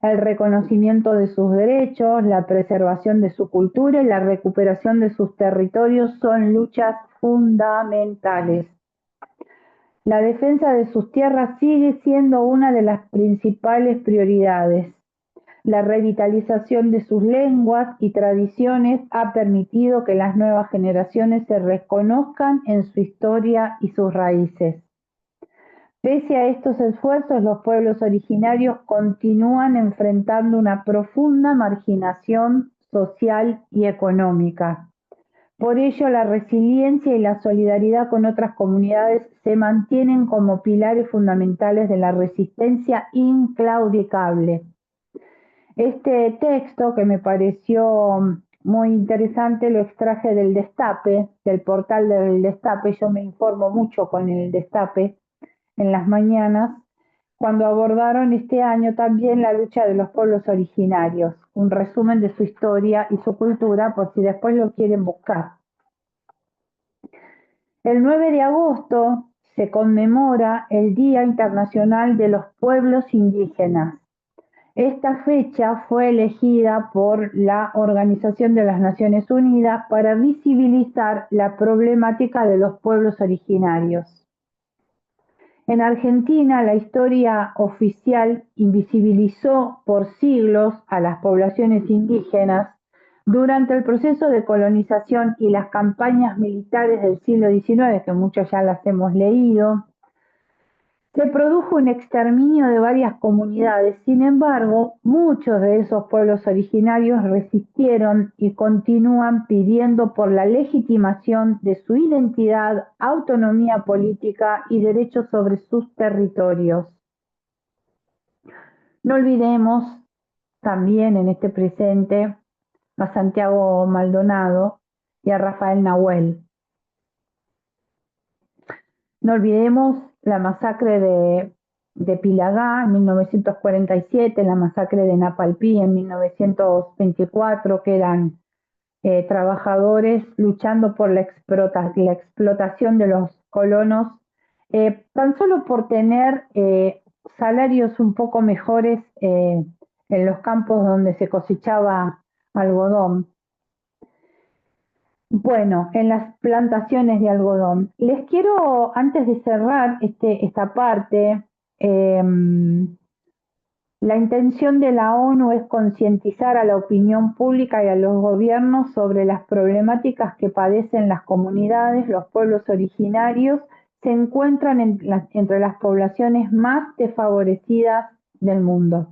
el reconocimiento de sus derechos, la preservación de su cultura y la recuperación de sus territorios son luchas fundamentales. La defensa de sus tierras sigue siendo una de las principales prioridades. La revitalización de sus lenguas y tradiciones ha permitido que las nuevas generaciones se reconozcan en su historia y sus raíces. Pese a estos esfuerzos, los pueblos originarios continúan enfrentando una profunda marginación social y económica. Por ello, la resiliencia y la solidaridad con otras comunidades se mantienen como pilares fundamentales de la resistencia inclaudicable. Este texto, que me pareció muy interesante, lo extraje del Destape, del portal del Destape. Yo me informo mucho con el Destape en las mañanas, cuando abordaron este año también la lucha de los pueblos originarios, un resumen de su historia y su cultura por si después lo quieren buscar. El 9 de agosto se conmemora el Día Internacional de los Pueblos Indígenas. Esta fecha fue elegida por la Organización de las Naciones Unidas para visibilizar la problemática de los pueblos originarios. En Argentina, la historia oficial invisibilizó por siglos a las poblaciones indígenas. Durante el proceso de colonización y las campañas militares del siglo XIX, que muchos ya las hemos leído, se produjo un exterminio de varias comunidades. Sin embargo, muchos de esos pueblos originarios resistieron y continúan pidiendo por la legitimación de su identidad, autonomía política y derechos sobre sus territorios. No olvidemos también en este presente a Santiago Maldonado y a Rafael Nahuel. No olvidemos la masacre de Pilagá en 1947, la masacre de Napalpí en 1924, que eran trabajadores luchando por la explotación de los colonos, tan solo por tener salarios un poco mejores en los campos donde se cosechaba algodón. Bueno, en las plantaciones de algodón. Les quiero, antes de cerrar esta parte, la intención de la ONU es concientizar a la opinión pública y a los gobiernos sobre las problemáticas que padecen las comunidades. Los pueblos originarios se encuentran entre las poblaciones más desfavorecidas del mundo.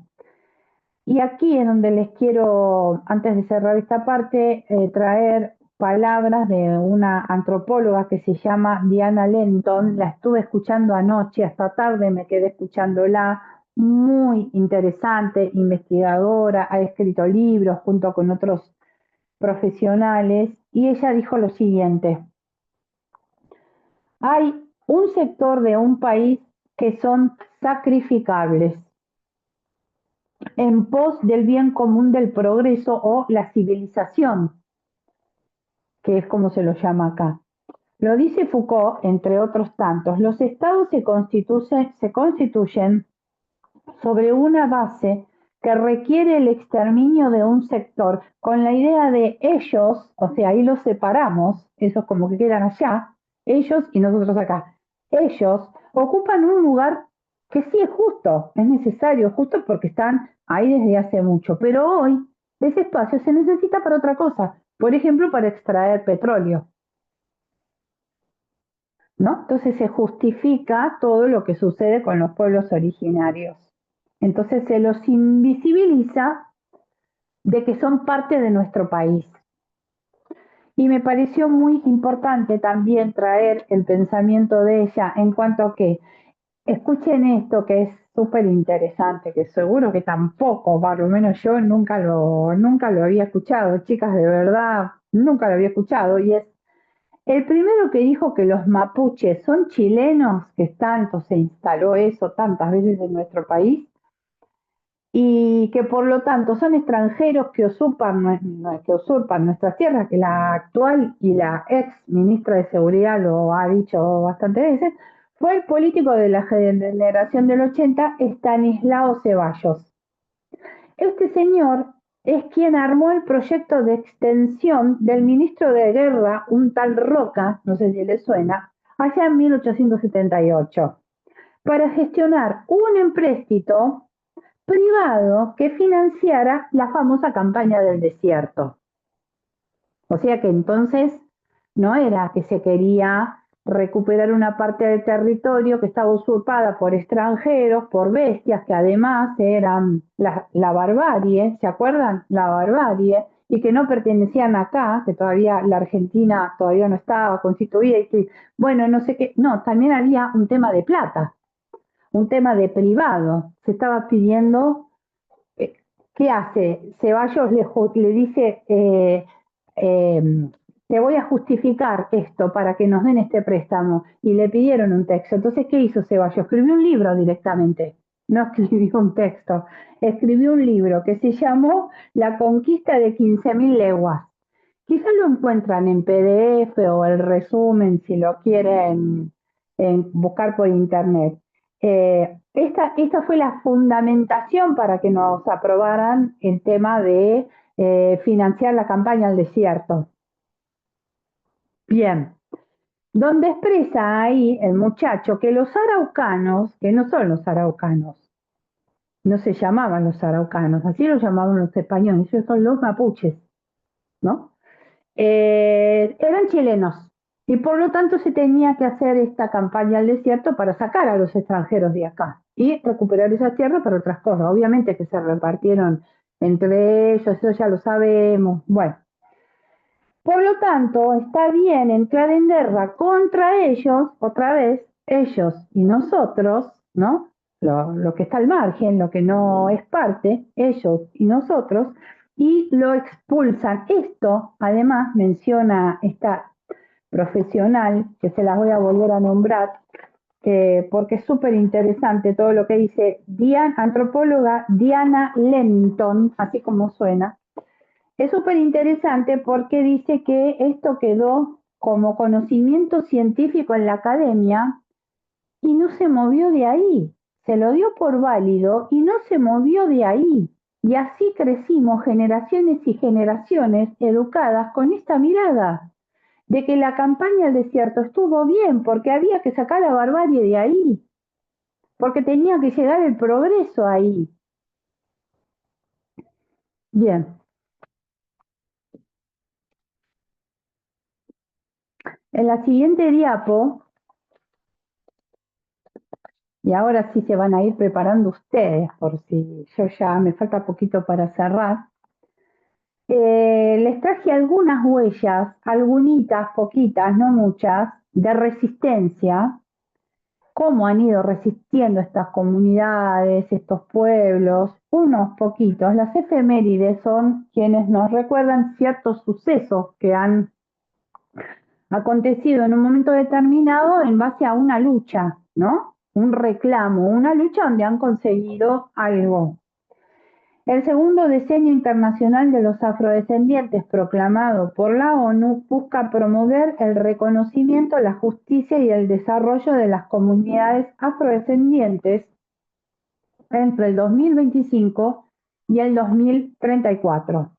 Y aquí es donde les quiero, antes de cerrar esta parte, traer palabras de una antropóloga que se llama Diana Lenton. La estuve escuchando anoche, hasta tarde me quedé escuchándola. Muy interesante, investigadora, ha escrito libros junto con otros profesionales, y ella dijo lo siguiente: hay un sector de un país que son sacrificables en pos del bien común del progreso o la civilización, que es como se lo llama acá. Lo dice Foucault, entre otros tantos. Los estados se constituyen sobre una base que requiere el exterminio de un sector, con la idea de ellos, o sea, ahí los separamos, esos como que quedan allá, ellos y nosotros acá. Ellos ocupan un lugar que sí es justo, es necesario, justo porque están ahí desde hace mucho, pero hoy ese espacio se necesita para otra cosa, por ejemplo, para extraer petróleo, ¿no? Entonces se justifica todo lo que sucede con los pueblos originarios. Entonces se los invisibiliza de que son parte de nuestro país. Y me pareció muy importante también traer el pensamiento de ella en cuanto a que, escuchen esto que es súper interesante, que seguro que tampoco, por lo menos yo nunca lo había escuchado, chicas, de verdad, nunca lo había escuchado, y es: El primero que dijo que los mapuches son chilenos, que tanto se instaló eso tantas veces en nuestro país, y que por lo tanto son extranjeros que usurpan nuestras tierras, que la actual y la ex ministra de Seguridad lo ha dicho bastantes veces, fue el político de la generación del 80, Estanislao Ceballos. Este señor es quien armó el proyecto de extensión del ministro de Guerra, un tal Roca, no sé si le suena, allá en 1878, para gestionar un empréstito privado que financiara la famosa campaña del desierto. O sea que entonces no era que se quería recuperar una parte del territorio que estaba usurpada por extranjeros, por bestias que además eran la barbarie, ¿se acuerdan? La barbarie, y que no pertenecían acá, que todavía la Argentina todavía no estaba constituida, y que, bueno, no sé qué, no, también había un tema de plata, un tema de privado, se estaba pidiendo. ¿Qué hace? Ceballos le dice, eh, te voy a justificar esto para que nos den este préstamo. Y le pidieron un texto. Entonces, ¿qué hizo Ceballos? Escribió un libro directamente. No escribió un texto. Escribió un libro que se llamó La conquista de 15.000 leguas. Quizás lo encuentran en PDF o el resumen si lo quieren buscar por internet. Esta fue la fundamentación para que nos aprobaran el tema de financiar la campaña al desierto. Bien, donde expresa ahí el muchacho que los araucanos, que no son los araucanos, no se llamaban los araucanos, así lo llamaban los españoles, ellos son los mapuches, ¿no? Eran chilenos y por lo tanto se tenía que hacer esta campaña al desierto para sacar a los extranjeros de acá y recuperar esas tierras para otras cosas. Obviamente que se repartieron entre ellos, eso ya lo sabemos. Bueno, por lo tanto está bien entrar en guerra contra ellos, otra vez, ellos y nosotros, ¿no? Lo que está al margen, lo que no es parte, ellos y nosotros, y lo expulsan. Esto, además, menciona esta profesional, que se las voy a volver a nombrar, porque es súper interesante todo lo que dice antropóloga Diana Lennington, así como suena. Es súper interesante porque dice que esto quedó como conocimiento científico en la academia y no se movió de ahí. Se lo dio por válido y no se movió de ahí. Y así crecimos generaciones y generaciones educadas con esta mirada de que la campaña al desierto estuvo bien porque había que sacar la barbarie de ahí, porque tenía que llegar el progreso ahí. Bien, en la siguiente diapo, y ahora sí se van a ir preparando ustedes, por si yo ya me falta poquito para cerrar. Les traje algunas huellas, algunitas, poquitas, no muchas, de resistencia, cómo han ido resistiendo estas comunidades, estos pueblos, unos poquitos. Las efemérides son quienes nos recuerdan ciertos sucesos que han acontecido en un momento determinado en base a una lucha, ¿no? Un reclamo, una lucha donde han conseguido algo. El segundo Decenio Internacional de los Afrodescendientes, proclamado por la ONU, busca promover el reconocimiento, la justicia y el desarrollo de las comunidades afrodescendientes entre el 2025 y el 2034.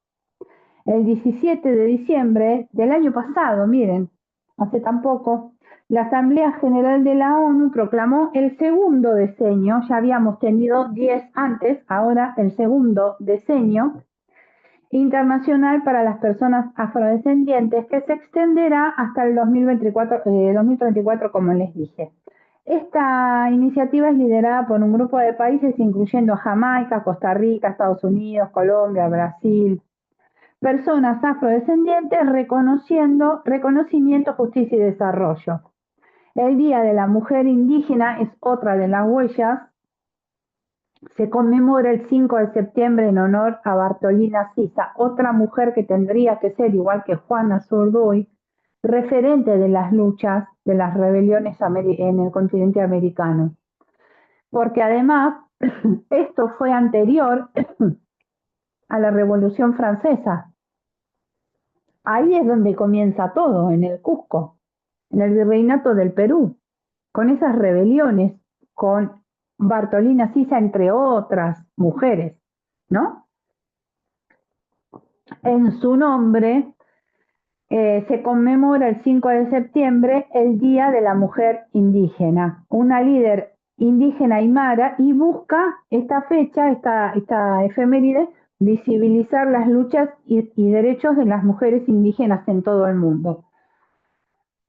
El 17 de diciembre del año pasado, miren, hace tan poco, la Asamblea General de la ONU proclamó el segundo decenio, ya habíamos tenido 10 antes, ahora el segundo decenio internacional para las personas afrodescendientes, que se extenderá hasta el 2034, como les dije. Esta iniciativa es liderada por un grupo de países incluyendo Jamaica, Costa Rica, Estados Unidos, Colombia, Brasil. Personas afrodescendientes reconocimiento, justicia y desarrollo. El Día de la Mujer Indígena es otra de las huellas. Se conmemora el 5 de septiembre en honor a Bartolina Sisa, otra mujer que tendría que ser igual que Juana Zurduy, referente de las luchas, de las rebeliones en el continente americano. Porque además, esto fue anterior a la Revolución Francesa. Ahí es donde comienza todo, en el Cusco, en el virreinato del Perú, con esas rebeliones, con Bartolina Sisa, entre otras mujeres, ¿no? En su nombre se conmemora el 5 de septiembre el Día de la Mujer Indígena, una líder indígena aymara, y busca esta fecha, esta efeméride, visibilizar las luchas y derechos de las mujeres indígenas en todo el mundo.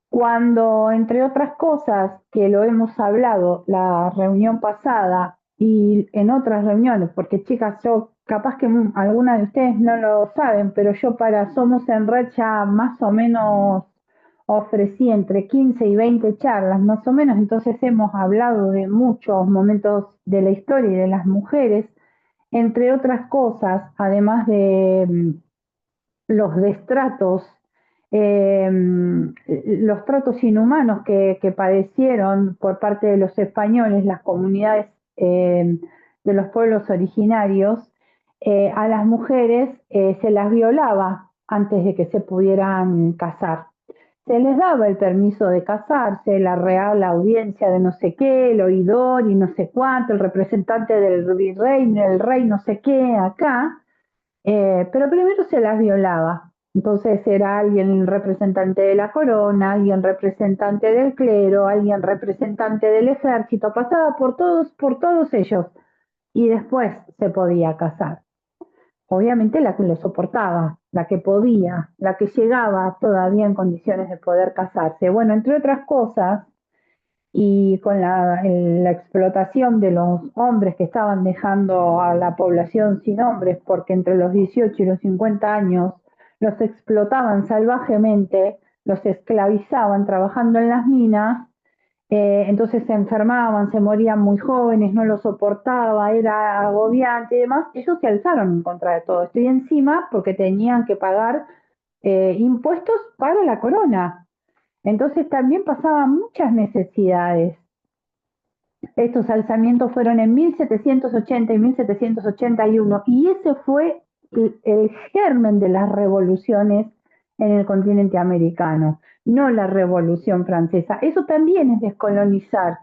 Cuando, entre otras cosas, que lo hemos hablado la reunión pasada y en otras reuniones, porque chicas, yo capaz que algunas de ustedes no lo saben, pero yo para Somos en Red ya más o menos ofrecí entre 15 y 20 charlas, más o menos, entonces hemos hablado de muchos momentos de la historia y de las mujeres, entre otras cosas, además de los destratos, los tratos inhumanos que padecieron por parte de los españoles, las comunidades de los pueblos originarios, a las mujeres se las violaba antes de que se pudieran casar. Se les daba el permiso de casarse, la real audiencia de no sé qué, el oidor y no sé cuánto, el representante del virrey, el rey no sé qué acá, pero primero se las violaba. Entonces era alguien representante de la corona, alguien representante del clero, alguien representante del ejército, pasaba por todos ellos y después se podía casar. Obviamente la que lo soportaba, la que podía, la que llegaba todavía en condiciones de poder casarse. Bueno, entre otras cosas, y con la explotación de los hombres que estaban dejando a la población sin hombres, porque entre los 18 y los 50 años los explotaban salvajemente, los esclavizaban trabajando en las minas, entonces se enfermaban, se morían muy jóvenes, no lo soportaba, era agobiante y demás. Ellos se alzaron en contra de todo esto y encima porque tenían que pagar impuestos para la corona. Entonces también pasaban muchas necesidades. Estos alzamientos fueron en 1780 y 1781 y ese fue el germen de las revoluciones en el continente americano, no la Revolución Francesa. Eso también es descolonizar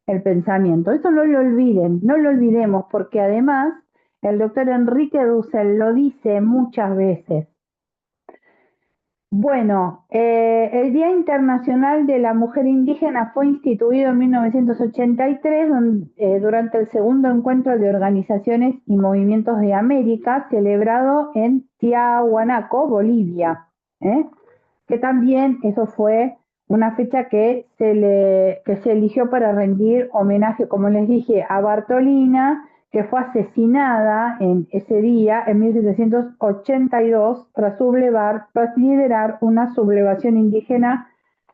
el pensamiento. Eso no lo olviden, no lo olvidemos, porque además el doctor Enrique Dussel lo dice muchas veces. Bueno, el Día Internacional de la Mujer Indígena fue instituido en 1983 durante el segundo encuentro de organizaciones y movimientos de América, celebrado en Tiahuanaco, Bolivia, que también eso fue una fecha que se eligió para rendir homenaje, como les dije, a Bartolina, que fue asesinada en ese día, en 1782, tras liderar una sublevación indígena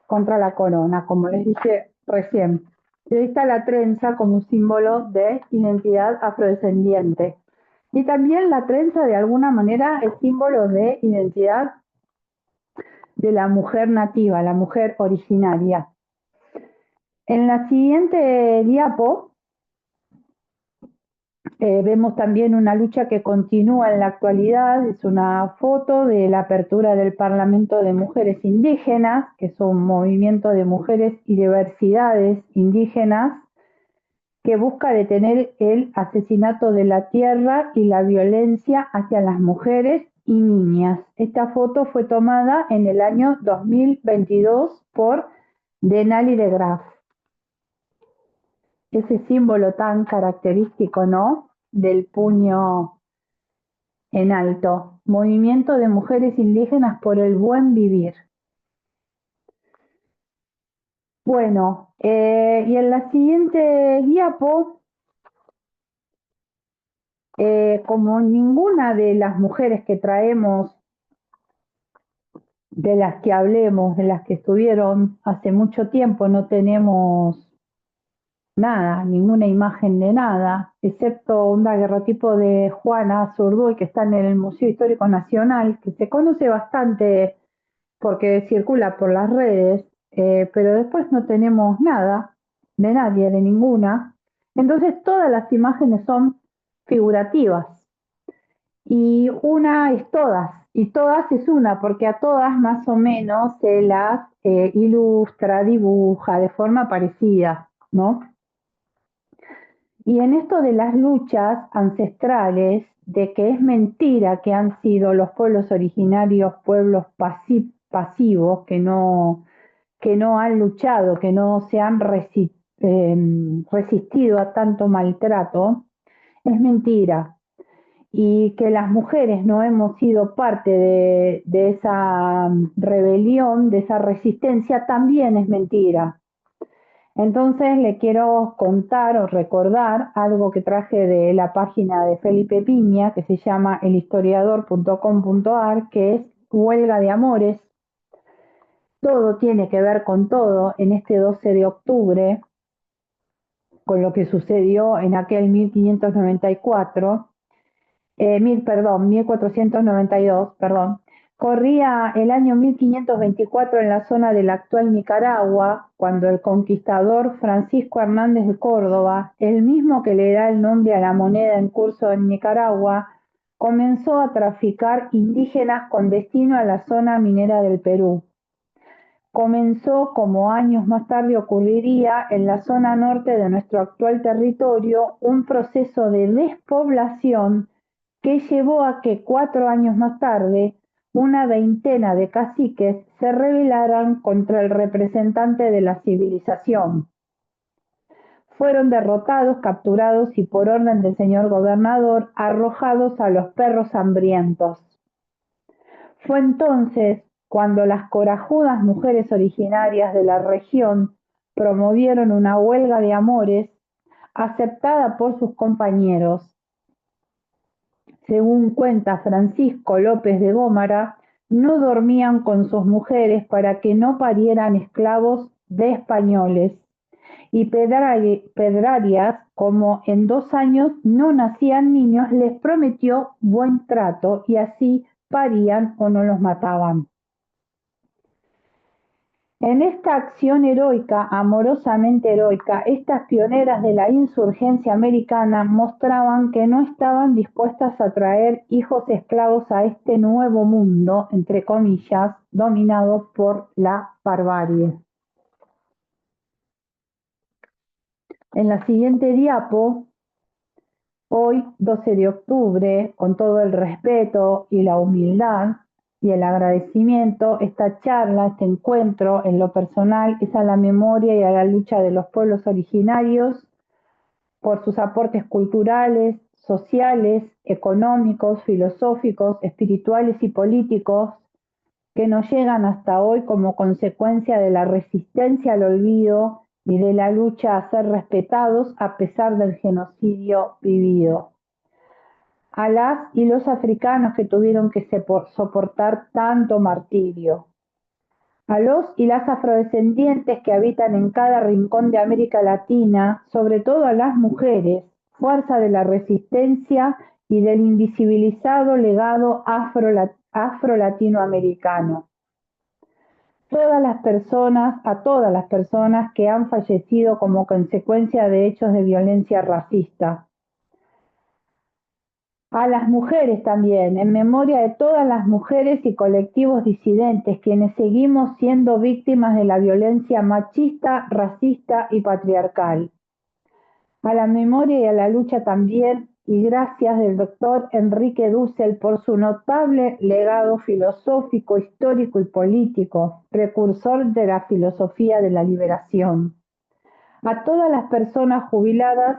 contra la corona, como les dije recién. Y ahí está la trenza como símbolo de identidad afrodescendiente. Y también la trenza, de alguna manera, es símbolo de identidad de la mujer nativa, la mujer originaria. En la siguiente diapo vemos también una lucha que continúa en la actualidad. Es una foto de la apertura del Parlamento de Mujeres Indígenas, que es un movimiento de mujeres y diversidades indígenas que busca detener el asesinato de la tierra y la violencia hacia las mujeres y niñas. Esta foto fue tomada en el año 2022 por Denali de Graaf. Ese símbolo tan característico, ¿no?, del puño en alto. Movimiento de mujeres indígenas por el buen vivir. Bueno, y en la siguiente diapo, como ninguna de las mujeres que traemos, de las que hablemos, de las que estuvieron hace mucho tiempo, no tenemos nada, ninguna imagen de nada, excepto un daguerrotipo de Juana Zurduy que está en el Museo Histórico Nacional, que se conoce bastante porque circula por las redes, pero después no tenemos nada, de nadie, de ninguna. Entonces todas las imágenes son figurativas y una es todas, y todas es una, porque a todas más o menos se las ilustra, dibuja de forma parecida, ¿no? Y en esto de las luchas ancestrales, de que es mentira que han sido los pueblos originarios pueblos pasivos, que no han luchado, que no se han resistido a tanto maltrato, es mentira. Y que las mujeres no hemos sido parte de esa rebelión, de esa resistencia, también es mentira. Entonces le quiero contar o recordar algo que traje de la página de Felipe Piña, que se llama elhistoriador.com.ar, que es Huelga de Amores. Todo tiene que ver con todo en este 12 de octubre, con lo que sucedió en aquel 1594, 1492, perdón. Corría el año 1524 en la zona de la actual Nicaragua, cuando el conquistador Francisco Hernández de Córdoba, el mismo que le da el nombre a la moneda en curso en Nicaragua, comenzó a traficar indígenas con destino a la zona minera del Perú. Comenzó, como años más tarde ocurriría, en la zona norte de nuestro actual territorio, un proceso de despoblación que llevó a que 4 años más tarde una veintena de caciques se rebelaran contra el representante de la civilización. Fueron derrotados, capturados y por orden del señor gobernador arrojados a los perros hambrientos. Fue entonces cuando las corajudas mujeres originarias de la región promovieron una huelga de amores aceptada por sus compañeros. Según cuenta Francisco López de Gómara, no dormían con sus mujeres para que no parieran esclavos de españoles, y Pedrarias, como en 2 años no nacían niños, les prometió buen trato y así parían o no los mataban. En esta acción heroica, amorosamente heroica, estas pioneras de la insurgencia americana mostraban que no estaban dispuestas a traer hijos esclavos a este nuevo mundo, entre comillas, dominado por la barbarie. En la siguiente diapo, hoy, 12 de octubre, con todo el respeto y la humildad y el agradecimiento, esta charla, este encuentro en lo personal es a la memoria y a la lucha de los pueblos originarios por sus aportes culturales, sociales, económicos, filosóficos, espirituales y políticos que nos llegan hasta hoy como consecuencia de la resistencia al olvido y de la lucha a ser respetados a pesar del genocidio vivido. A las y los africanos que tuvieron que soportar tanto martirio. A los y las afrodescendientes que habitan en cada rincón de América Latina, sobre todo a las mujeres, fuerza de la resistencia y del invisibilizado legado afro-latinoamericano. A todas las personas que han fallecido como consecuencia de hechos de violencia racista. A las mujeres también, en memoria de todas las mujeres y colectivos disidentes, quienes seguimos siendo víctimas de la violencia machista, racista y patriarcal. A la memoria y a la lucha también, y gracias del doctor Enrique Dussel por su notable legado filosófico, histórico y político, precursor de la filosofía de la liberación. A todas las personas jubiladas,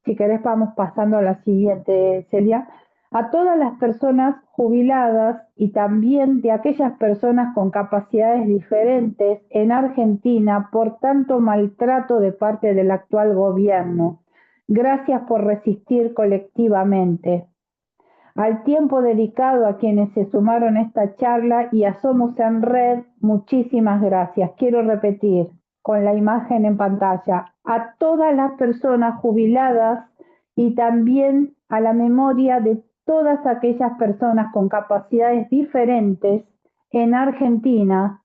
si querés vamos pasando a la siguiente, Celia, a todas las personas jubiladas y también de aquellas personas con capacidades diferentes en Argentina por tanto maltrato de parte del actual gobierno. Gracias por resistir colectivamente. Al tiempo dedicado a quienes se sumaron a esta charla y a Somos en Red, muchísimas gracias. Quiero repetir con la imagen en pantalla, a todas las personas jubiladas y también a la memoria de todas aquellas personas con capacidades diferentes en Argentina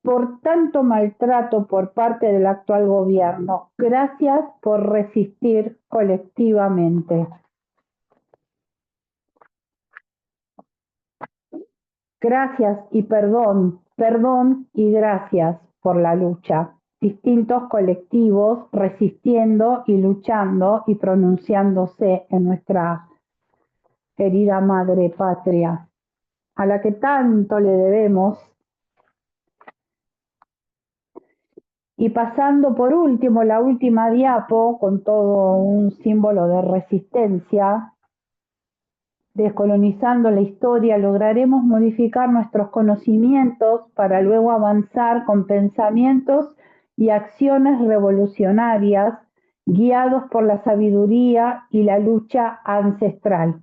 por tanto maltrato por parte del actual gobierno. Gracias por resistir colectivamente. Gracias y perdón, perdón y gracias por la lucha. Distintos colectivos resistiendo y luchando y pronunciándose en nuestra querida madre patria, a la que tanto le debemos. Y pasando por último, la última diapo, con todo un símbolo de resistencia, descolonizando la historia, lograremos modificar nuestros conocimientos para luego avanzar con pensamientos y acciones revolucionarias guiados por la sabiduría y la lucha ancestral.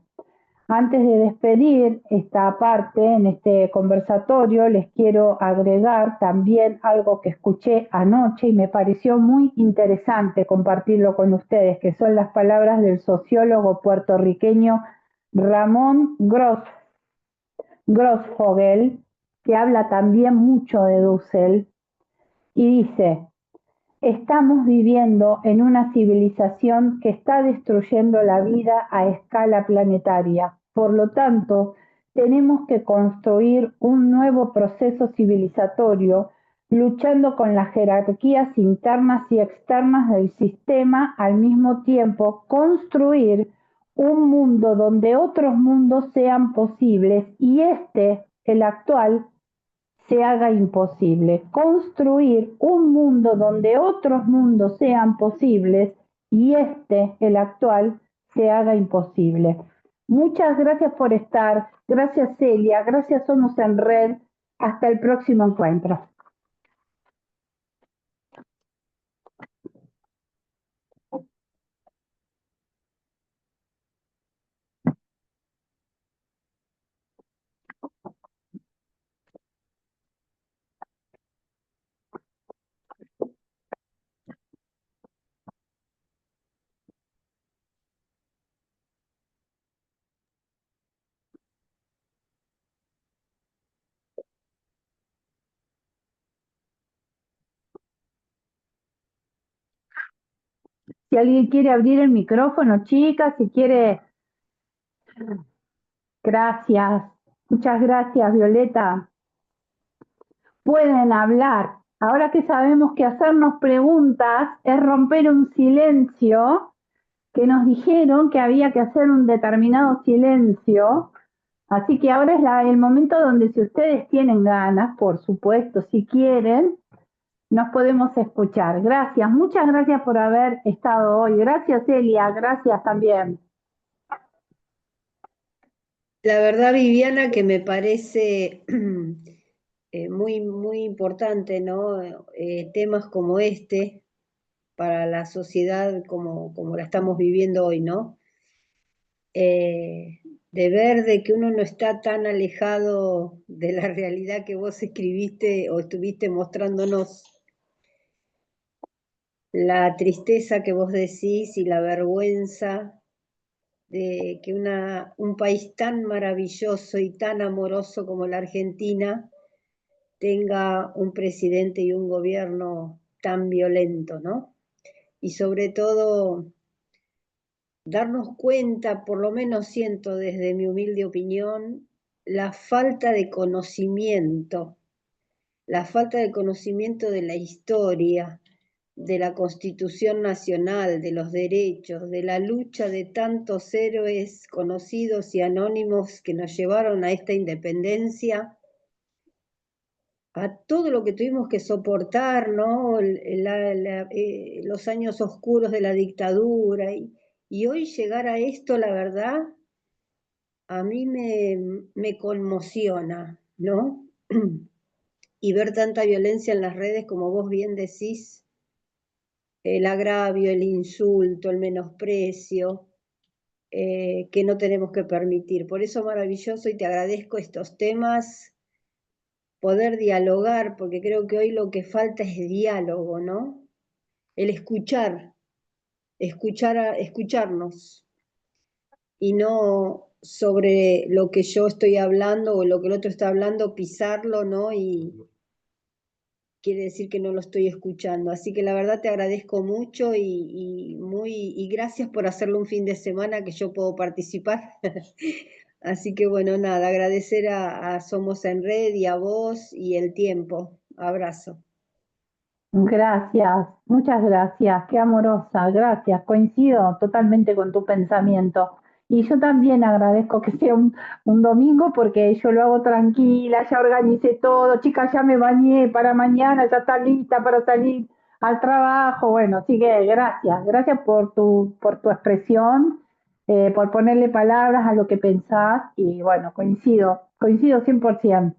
Antes de despedir esta parte en este conversatorio, les quiero agregar también algo que escuché anoche y me pareció muy interesante compartirlo con ustedes, que son las palabras del sociólogo puertorriqueño Ramón Grossfogel, que habla también mucho de Dussel, y dice: estamos viviendo en una civilización que está destruyendo la vida a escala planetaria. Por lo tanto, tenemos que construir un nuevo proceso civilizatorio, luchando con las jerarquías internas y externas del sistema, al mismo tiempo construir un mundo donde otros mundos sean posibles y el actual, se haga imposible. Construir un mundo donde otros mundos sean posibles y el actual, se haga imposible. Muchas gracias por estar. Gracias, Celia. Gracias, Somos en Red. Hasta el próximo encuentro. Si alguien quiere abrir el micrófono, chicas, si quiere. Gracias. Muchas gracias, Violeta. Pueden hablar. Ahora que sabemos que hacernos preguntas es romper un silencio, que nos dijeron que había que hacer un determinado silencio, así que ahora es el momento donde, si ustedes tienen ganas, por supuesto, si quieren, nos podemos escuchar. Gracias, muchas gracias por haber estado hoy. Gracias, Elia, gracias también. La verdad, Viviana, que me parece muy, muy importante, ¿no? Temas como este para la sociedad como la estamos viviendo hoy, ¿no? De ver de que uno no está tan alejado de la realidad que vos escribiste o estuviste mostrándonos, la tristeza que vos decís y la vergüenza de que un país tan maravilloso y tan amoroso como la Argentina tenga un presidente y un gobierno tan violento, ¿no? Y sobre todo darnos cuenta, por lo menos siento desde mi humilde opinión, la falta de conocimiento, la falta de conocimiento de la historia, de la Constitución Nacional, de los derechos, de la lucha de tantos héroes conocidos y anónimos que nos llevaron a esta independencia, a todo lo que tuvimos que soportar, ¿no? Los años oscuros de la dictadura. Y hoy llegar a esto, la verdad, a mí me conmociona, ¿no? Y ver tanta violencia en las redes, como vos bien decís, el agravio, el insulto, el menosprecio, que no tenemos que permitir. Por eso maravilloso y te agradezco estos temas, poder dialogar, porque creo que hoy lo que falta es diálogo, ¿no? El escucharnos y no sobre lo que yo estoy hablando o lo que el otro está hablando, pisarlo, ¿no? Y quiere decir que no lo estoy escuchando. Así que la verdad te agradezco mucho y gracias por hacerlo un fin de semana que yo puedo participar. Así que bueno, nada, agradecer a Somos en Red y a vos y el tiempo. Abrazo. Gracias, muchas gracias, qué amorosa, gracias, coincido totalmente con tu pensamiento. Y yo también agradezco que sea un domingo porque yo lo hago tranquila, ya organicé todo, chicas, ya me bañé para mañana, ya está lista para salir al trabajo. Bueno, así que gracias, gracias por tu expresión, por ponerle palabras a lo que pensás y bueno, coincido 100%.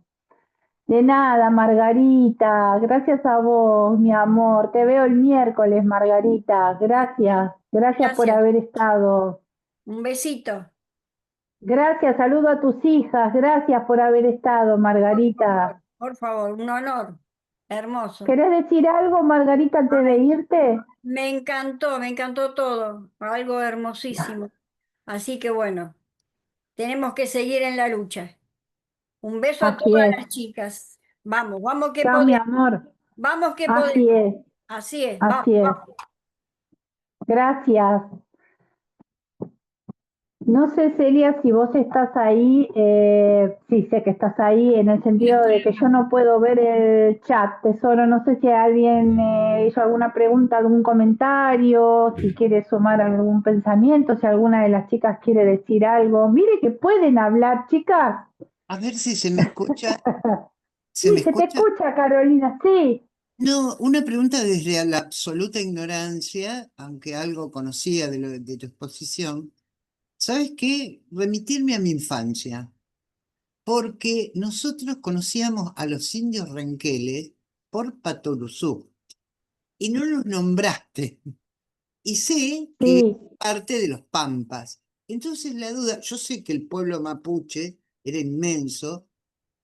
De nada, Margarita. Gracias a vos, mi amor. Te veo el miércoles, Margarita. Gracias. Gracias por Gracias. haber estado. Un besito. Gracias. Saludo a tus hijas. Gracias por haber estado, Margarita. Por favor, un honor. Hermoso. ¿Querés decir algo, Margarita, antes de Ay, irte? me encantó todo. Algo hermosísimo. Así que bueno, tenemos que seguir en la lucha. Un beso a Así todas es. las chicas. Vamos, vamos que Chao, mi podemos. amor. Vamos que Así podemos. es. Así es, vamos, Así es. vamos. Gracias. No sé, Celia, si vos estás ahí, sí sé que estás ahí, en el Sí, sentido estoy de que yo acá. no puedo ver el chat, tesoro, no sé si alguien hizo alguna pregunta, algún comentario, si quiere sumar algún pensamiento, si alguna de las chicas quiere decir algo. Mire que pueden hablar, chicas. A ver si se me escucha. ¿Se me Sí, se te escucha? escucha, Carolina, sí. No, una pregunta desde la absoluta ignorancia, aunque algo conocía de tu exposición. ¿Sabes qué? Remitirme a mi infancia, porque nosotros conocíamos a los indios renqueles por Patoruzú y no los nombraste. Y sé que es Sí, parte de los Pampas. Entonces la duda, yo sé que el pueblo mapuche era inmenso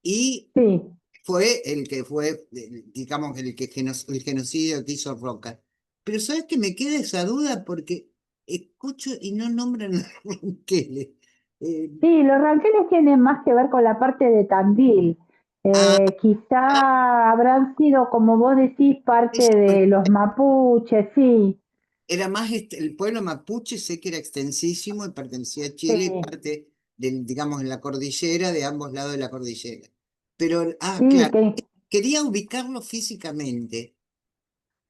y sí. fue el que fue, digamos, el genocidio que hizo Roca. Pero ¿sabes que me queda esa duda? Porque escucho y no nombran a Ronqueles. Eh, Sí, los ranqueles tienen más que ver con la parte de Tandil. ah, Quizá habrán sido, como vos decís, parte eso de los mapuches, sí, era más el pueblo mapuche, sé que era extensísimo y pertenecía a sí, Chile y parte del, digamos, en la cordillera, de ambos lados de la cordillera. Pero, sí, claro, quería ubicarlo físicamente.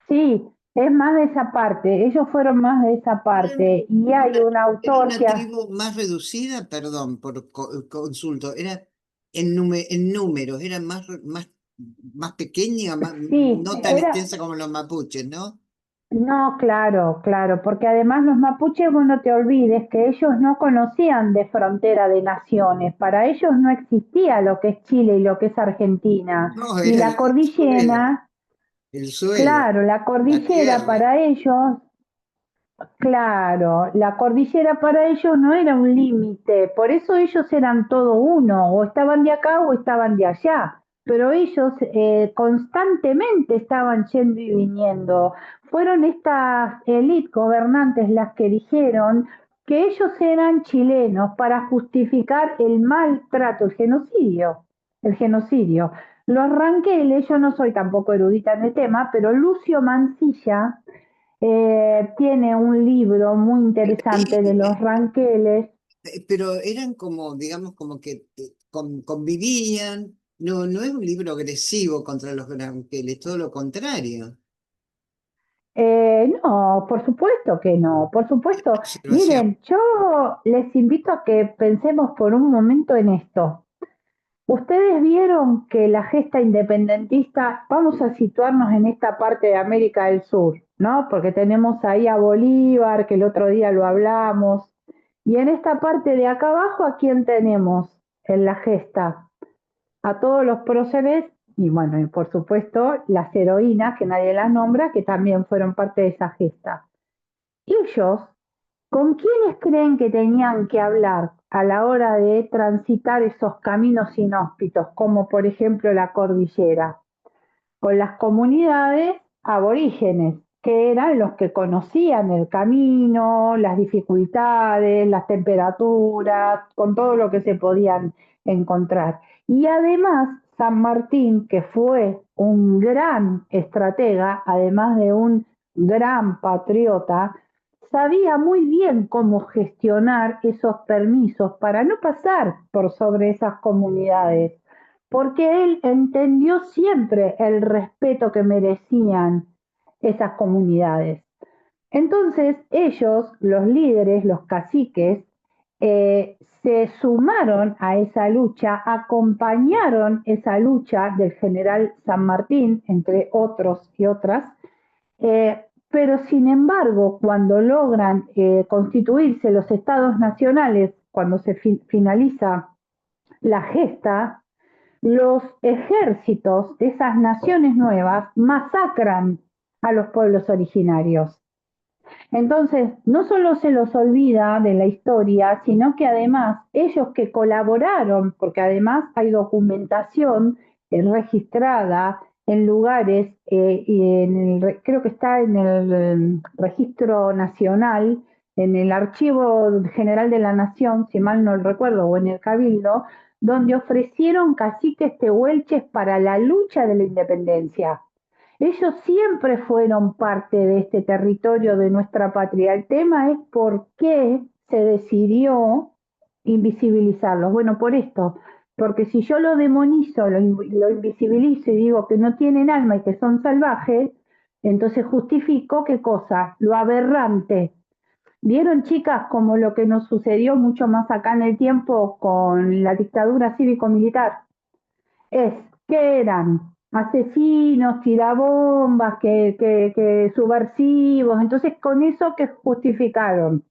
sí, es más de esa parte, ellos fueron más de esa parte. Y hay un Era autor una que, tribu más reducida, perdón por consulto, era en números, era más pequeña, sí, no tan era, extensa como los mapuches, ¿no? no, claro, claro, porque además los mapuches, vos no te olvides que ellos no conocían de frontera de naciones, para ellos no existía lo que es Chile y lo que es Argentina. No, Y era la suelo, cordillera, el suelo, claro, la la cordillera tierra. para ellos, claro, la cordillera para ellos no era un límite, por eso ellos eran todo uno, o estaban de acá o estaban de allá, pero ellos constantemente estaban yendo y viniendo. Fueron estas élites gobernantes las que dijeron que ellos eran chilenos para justificar el maltrato, el genocidio, el genocidio. Los ranqueles, yo no soy tampoco erudita en el tema, pero Lucio Mansilla tiene un libro muy interesante de los ranqueles. Pero eran como, digamos, como que convivían. No, no es un libro agresivo contra los granjeles, todo lo contrario. No, por supuesto que no, por supuesto. Observación. Miren, yo les invito a que pensemos por un momento en esto. Ustedes vieron que la gesta independentista, vamos a situarnos en esta parte de América del Sur, ¿no? Porque tenemos ahí a Bolívar, que el otro día lo hablamos, y en esta parte de acá abajo, ¿a quién tenemos en la gesta? A todos los próceres y bueno, y por supuesto las heroínas, que nadie las nombra, que también fueron parte de esa gesta. Ellos, ¿con quiénes creen que tenían que hablar a la hora de transitar esos caminos inhóspitos, como por ejemplo la cordillera? Con las comunidades aborígenes, que eran los que conocían el camino, las dificultades, las temperaturas, con todo lo que se podían encontrar. Y además, San Martín, que fue un gran estratega, además de un gran patriota, sabía muy bien cómo gestionar esos permisos para no pasar por sobre esas comunidades, porque él entendió siempre el respeto que merecían esas comunidades. Entonces ellos, los líderes, los caciques, se sumaron a esa lucha, acompañaron esa lucha del general San Martín, entre otros y otras, pero sin embargo, cuando logran constituirse los estados nacionales, cuando se finaliza la gesta, los ejércitos de esas naciones nuevas masacran a los pueblos originarios. Entonces, no solo se los olvida de la historia, sino que además ellos que colaboraron, porque además hay documentación registrada en lugares, creo que está en el registro nacional, en el Archivo General de la Nación, si mal no recuerdo, o en el Cabildo, donde ofrecieron caciques tehuelches para la lucha de la independencia. Ellos siempre fueron parte de este territorio de nuestra patria. El tema es por qué se decidió invisibilizarlos. Bueno, por esto, porque si yo lo demonizo, lo invisibilizo y digo que no tienen alma y que son salvajes, entonces justifico qué cosa, lo aberrante. ¿Vieron, chicas, como lo que nos sucedió mucho más acá en el tiempo con la dictadura cívico-militar? Es que eran asesinos, tirabombas, que subversivos. Entonces, con eso que justificaron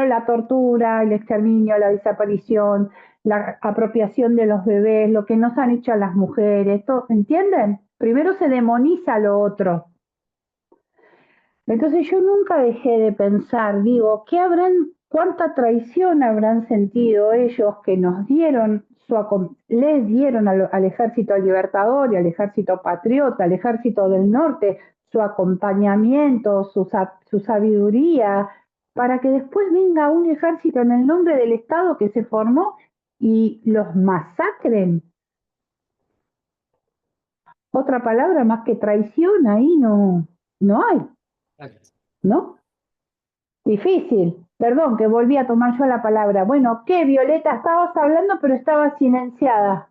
la tortura, el exterminio, la desaparición, la apropiación de los bebés, lo que nos han hecho a las mujeres, ¿entienden? Primero se demoniza lo otro. Entonces yo nunca dejé de pensar, digo, cuánta traición habrán sentido ellos que nos dieron les dieron al ejército libertador y al ejército patriota, al ejército del norte, su acompañamiento, su sabiduría, para que después venga un ejército en el nombre del Estado que se formó y los masacren. Otra palabra más que traición ahí no hay, ¿no? Difícil, perdón, que volví a tomar yo la palabra. Bueno, ¿qué, Violeta? Estabas hablando, pero estabas silenciada.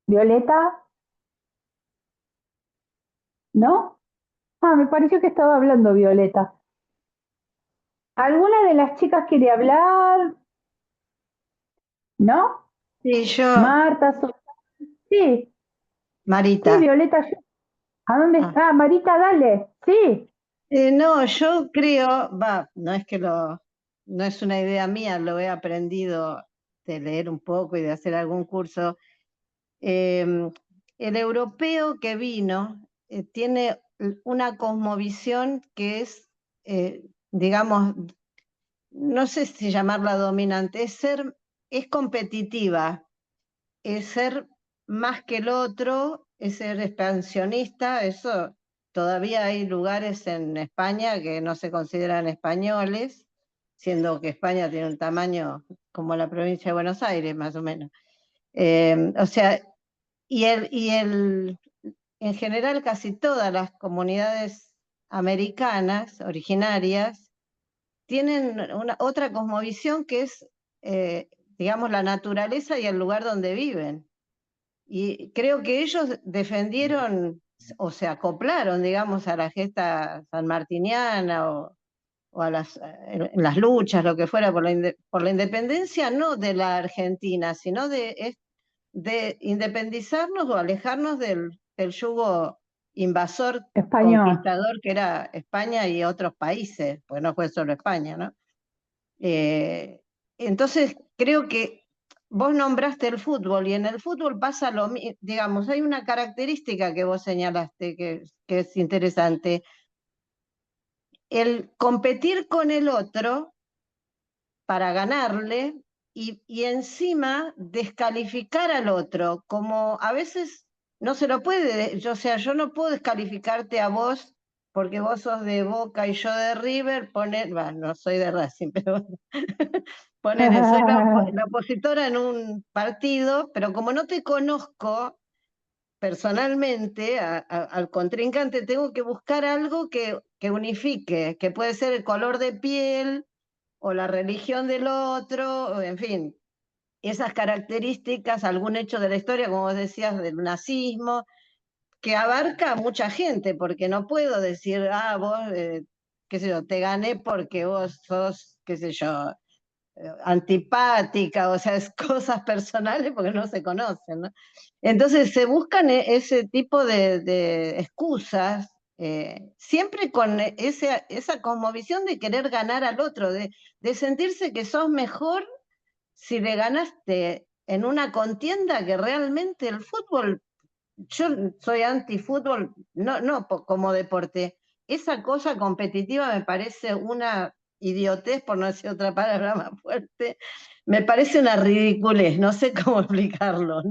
¿Violeta? ¿No? Ah, me pareció que estaba hablando Violeta. ¿Alguna de las chicas quiere hablar? ¿No? Sí, yo, Marta, sí, Marita. Violeta, ¿a dónde Ah. está? Marita, dale, sí. No, yo creo, no es que no es una idea mía, lo he aprendido de leer un poco y de hacer algún curso. El europeo que vino tiene una cosmovisión que es, digamos, no sé si llamarla dominante, es competitiva, es ser más que el otro, es ser expansionista. Eso todavía hay lugares en España que no se consideran españoles, siendo que España tiene un tamaño como la provincia de Buenos Aires, más o menos. O sea, en general casi todas las comunidades americanas originarias tienen otra cosmovisión que es, digamos, la naturaleza y el lugar donde viven. Y creo que ellos defendieron o se acoplaron, digamos, a la gesta sanmartiniana o a en las luchas, lo que fuera, por la independencia, no de la Argentina, sino de independizarnos o alejarnos del yugo invasor Español. conquistador que era España y otros países, porque no fue solo España, ¿no? Entonces, creo que vos nombraste el fútbol y en el fútbol pasa lo mismo, digamos, hay una característica que vos señalaste que es interesante, el competir con el otro para ganarle y encima descalificar al otro, como a veces no se lo puede, o sea, yo no puedo descalificarte a vos porque vos sos de Boca y yo de River, no soy de Racing, pero bueno, ponele, soy la opositora en un partido, pero como no te conozco personalmente al contrincante, tengo que buscar algo que unifique, que puede ser el color de piel o la religión del otro, o en fin, esas características, algún hecho de la historia, como vos decías, del nazismo, que abarca a mucha gente, porque no puedo decir, vos, qué sé yo, te gané porque vos sos, qué sé yo, antipática, o sea, es cosas personales porque no se conocen, ¿no? Entonces se buscan ese tipo de excusas, siempre con esa cosmovisión de querer ganar al otro, de sentirse que sos mejor si le ganaste en una contienda que realmente el fútbol, yo soy antifútbol, no como deporte. Esa cosa competitiva me parece una idiotez, por no decir otra palabra más fuerte, me parece una ridiculez, no sé cómo explicarlo.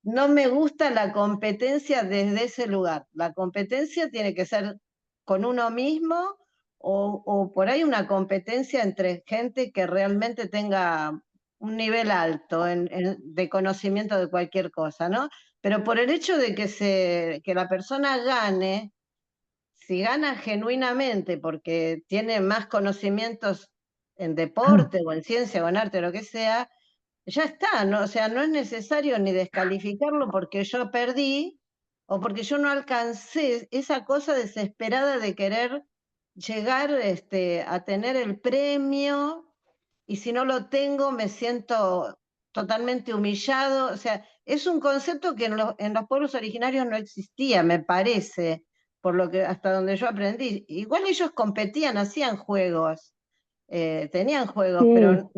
No me gusta la competencia desde ese lugar. La competencia tiene que ser con uno mismo o por ahí una competencia entre gente que realmente tenga un nivel alto de conocimiento de cualquier cosa, ¿no? Pero por el hecho de que la persona gane, si gana genuinamente porque tiene más conocimientos en deporte o en ciencia o en arte o lo que sea, ya está, ¿no? O sea, no es necesario ni descalificarlo porque yo perdí o porque yo no alcancé esa cosa desesperada de querer llegar a tener el premio y si no lo tengo me siento totalmente humillado. O sea, es un concepto que en los pueblos originarios no existía, me parece, por lo que hasta donde yo aprendí. Igual ellos competían, hacían juegos, tenían juegos, Sí, pero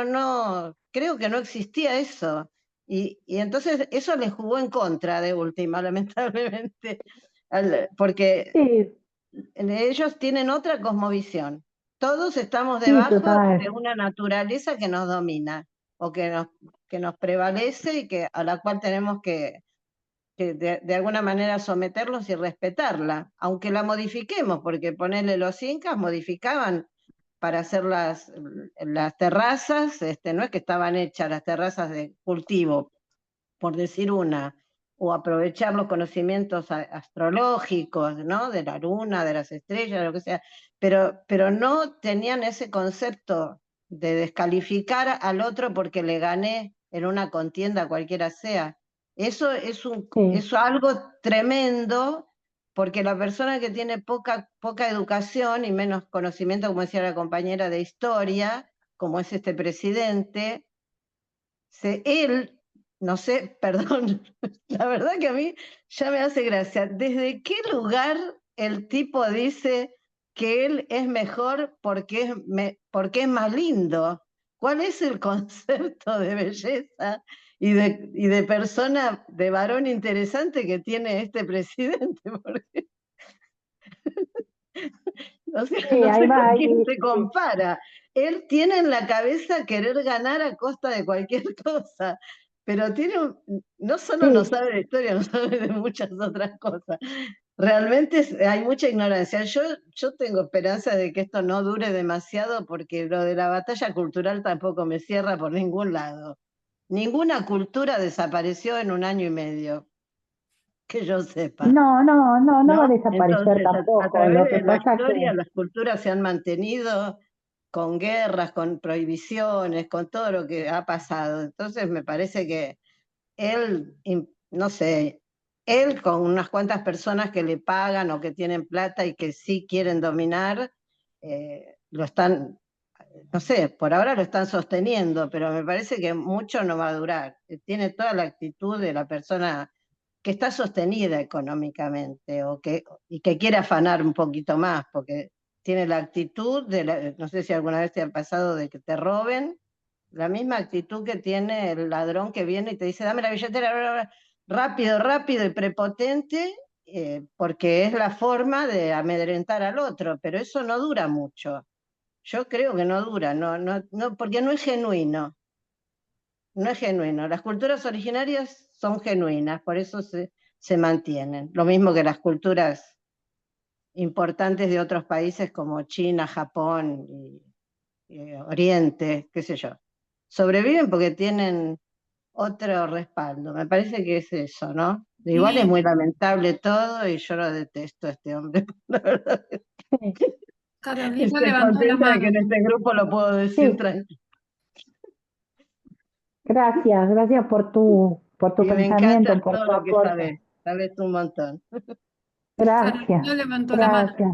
no, creo que no existía eso. Y entonces eso les jugó en contra de última, lamentablemente, porque sí, ellos tienen otra cosmovisión. Todos estamos sí, debajo de total. una naturaleza que nos domina o que nos prevalece y a la cual tenemos que de alguna manera someterlos y respetarla, aunque la modifiquemos, porque ponerle los incas modificaban para hacer las terrazas, no es que estaban hechas las terrazas de cultivo, por decir una, o aprovechar los conocimientos astrológicos, ¿no? De la luna, de las estrellas, lo que sea, pero no tenían ese concepto de descalificar al otro porque le gané en una contienda cualquiera sea. Eso Sí, es algo tremendo porque la persona que tiene poca educación y menos conocimiento, como decía la compañera, de historia, como es este presidente, él, no sé, perdón, la verdad que a mí ya me hace gracia. ¿Desde qué lugar el tipo dice que él es mejor porque es más lindo? ¿Cuál es el concepto de belleza y de persona, de varón interesante que tiene este presidente? Porque, o sea, sí, no ahí sé va, con ahí, quién se compara. Él tiene en la cabeza querer ganar a costa de cualquier cosa, pero no solo no sí, sabe de historia, no sabe de muchas otras cosas. Realmente hay mucha ignorancia. Yo tengo esperanza de que esto no dure demasiado porque lo de la batalla cultural tampoco me cierra por ningún lado. Ninguna cultura desapareció en un año y medio, que yo sepa. no va a ¿No? desaparecer Entonces, a tampoco. través Lo que de la pasa historia, que, las culturas se han mantenido con guerras, con prohibiciones, con todo lo que ha pasado. Entonces, me parece que él, no sé, él con unas cuantas personas que le pagan o que tienen plata y que sí quieren dominar, lo están, no sé, por ahora lo están sosteniendo, pero me parece que mucho no va a durar. Tiene toda la actitud de la persona que está sostenida económicamente y que quiere afanar un poquito más, porque tiene la actitud no sé si alguna vez te ha pasado de que te roben, la misma actitud que tiene el ladrón que viene y te dice, dame la billetera, bla, bla, bla, rápido, rápido y prepotente, porque es la forma de amedrentar al otro, pero eso no dura mucho. Yo creo que no dura, porque no es genuino. No es genuino. Las culturas originarias son genuinas, por eso se mantienen. Lo mismo que las culturas importantes de otros países como China, Japón y Oriente, qué sé yo. Sobreviven porque tienen otro respaldo. Me parece que es eso, ¿no? Igual es Sí, muy lamentable todo y yo lo detesto a este hombre. La verdad, Sí, Carolina estoy levantó la contenta de que mano. en este grupo lo puedo decir sí, tranquilo. gracias por tu Y me encanta pensamiento, por todo tu lo que aporte. sabes un montón. Gracias, Carolina levantó la mano. gracias.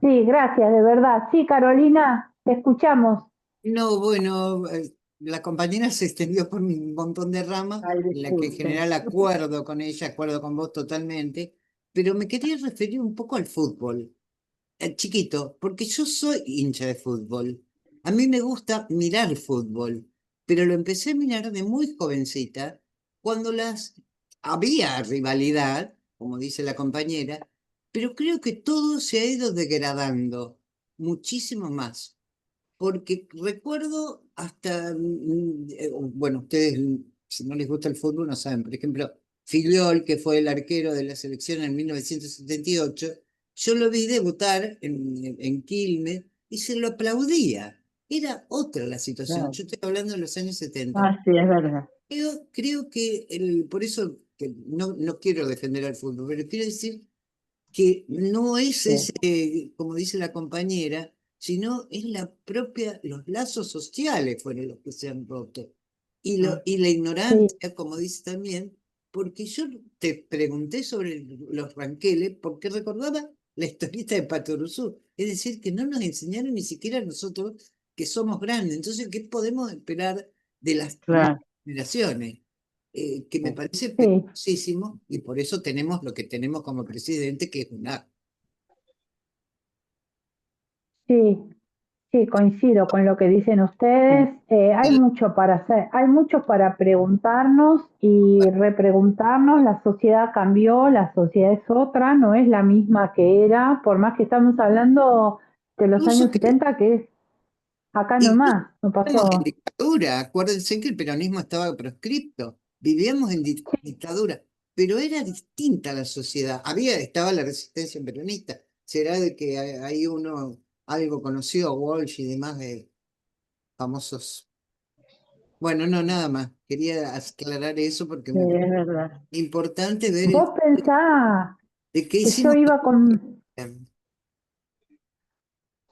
Sí, gracias, de verdad. Sí, Carolina, te escuchamos. No, bueno, la compañera se extendió por un montón de ramas, Ay, en la que en disculpe. general acuerdo con ella, acuerdo con vos totalmente, pero me quería referir un poco al fútbol, chiquito, porque yo soy hincha de fútbol. A mí me gusta mirar fútbol, pero lo empecé a mirar de muy jovencita, cuando había rivalidad, como dice la compañera, pero creo que todo se ha ido degradando muchísimo más. Porque recuerdo hasta, bueno, ustedes, si no les gusta el fútbol, no saben, por ejemplo, Filiol, que fue el arquero de la selección en 1978, yo lo vi debutar en Quilmes y se lo aplaudía. Era otra la situación. Claro. Yo estoy hablando de los años 70. Ah, sí, es verdad. Creo que, por eso que no quiero defender al fútbol, pero quiero decir que no es Sí, ese, como dice la compañera, sino es los lazos sociales fueron los que se han roto. Y la Sí, ignorancia, como dice también, porque yo te pregunté sobre los ranqueles porque recordaba la historieta de Patoruzú. Es decir, que no nos enseñaron ni siquiera a nosotros que somos grandes. Entonces, ¿qué podemos esperar de las nuevas claro. generaciones? Que me Sí. parece sí, peligrosísimo y por eso tenemos lo que tenemos como presidente, que es una... sí. Sí, coincido con lo que dicen ustedes. Hay mucho para hacer, hay mucho para preguntarnos y repreguntarnos. La sociedad cambió, la sociedad es otra, no es la misma que era, por más que estamos hablando de los Incluso años que 70, que es acá incluso nomás, no vivíamos en pasó. dictadura, acuérdense que el peronismo estaba proscripto, vivíamos en dictadura, pero era distinta la sociedad. Estaba la resistencia peronista. Será de que ahí uno algo conoció a Walsh y demás de famosos. Bueno, no, nada más. Quería aclarar eso porque Sí, me parece es verdad. importante ver Vos pensás de qué que yo hicimos. iba con,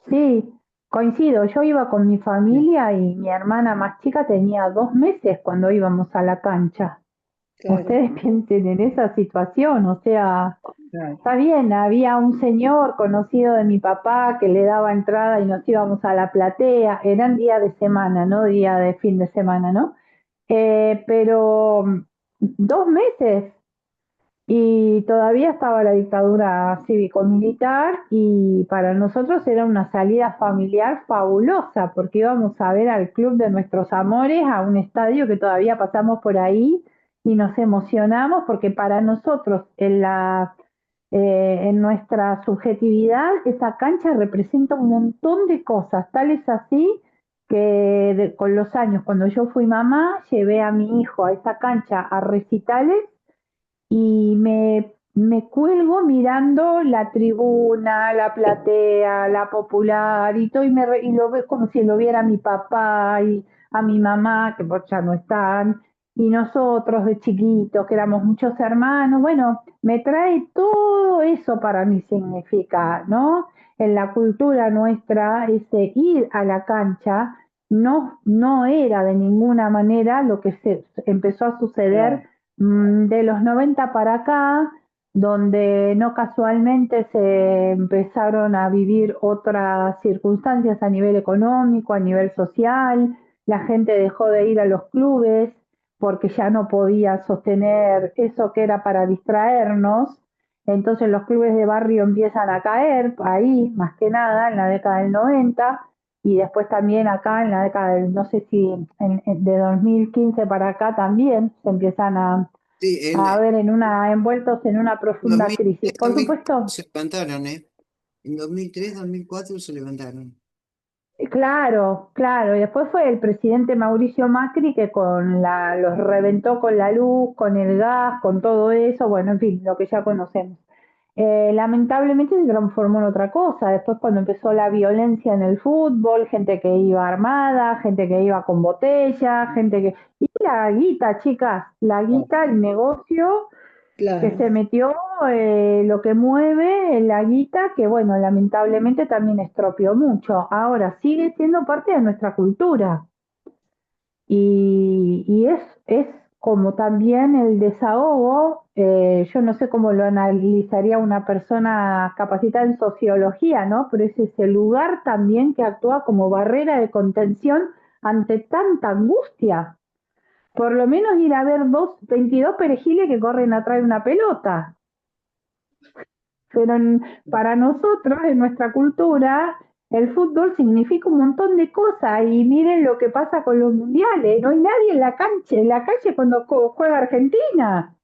sí, coincido, yo iba con mi Sí, familia y mi hermana más chica tenía 2 meses cuando íbamos a la cancha. Claro. Ustedes piensen en esa situación, o sea, claro. está bien, había un señor conocido de mi papá que le daba entrada y nos íbamos a la platea, eran día de semana, no día de fin de semana, ¿no? Pero 2 meses y todavía estaba la dictadura cívico-militar y para nosotros era una salida familiar fabulosa porque íbamos a ver al club de nuestros amores a un estadio que todavía pasamos por ahí y nos emocionamos porque para nosotros en nuestra subjetividad esa cancha representa un montón de cosas, tal es así que con los años cuando yo fui mamá llevé a mi hijo a esa cancha a recitales y me cuelgo mirando la tribuna, la platea, la popular y todo, y lo veo como si lo viera mi papá y a mi mamá, que pues ya no están, y nosotros de chiquitos, que éramos muchos hermanos. Bueno, me trae todo eso para mí significa, ¿no? En la cultura nuestra, ese ir a la cancha no era de ninguna manera lo que se empezó a suceder Claro. de los 90 para acá, donde no casualmente se empezaron a vivir otras circunstancias a nivel económico, a nivel social, la gente dejó de ir a los clubes porque ya no podía sostener eso que era para distraernos, entonces los clubes de barrio empiezan a caer ahí, más que nada, en la década del 90, y después también acá en la década del, no sé si de 2015 para acá también se empiezan Sí, a ver envueltos en una profunda 2003, crisis. Por 2004 supuesto, se levantaron, ¿eh? En 2003, 2004 se levantaron. Claro, claro. Y después fue el presidente Mauricio Macri que los reventó con la luz, con el gas, con todo eso, bueno, en fin, lo que ya conocemos. Lamentablemente se transformó en otra cosa. Después cuando empezó la violencia en el fútbol, gente que iba armada, gente que iba con botella, gente que... Y la guita, chicas, la guita, el negocio que Claro, se metió, lo que mueve la guita, que bueno, lamentablemente también estropeó mucho. Ahora sigue siendo parte de nuestra cultura y es como también el desahogo, yo no sé cómo lo analizaría una persona capacitada en sociología, ¿no? Pero es ese lugar también que actúa como barrera de contención ante tanta angustia. Por lo menos ir a ver 22 perejiles que corren atrás de una pelota. Pero para nosotros, en nuestra cultura, el fútbol significa un montón de cosas. Y miren lo que pasa con los mundiales. No hay nadie en la calle cuando juega Argentina.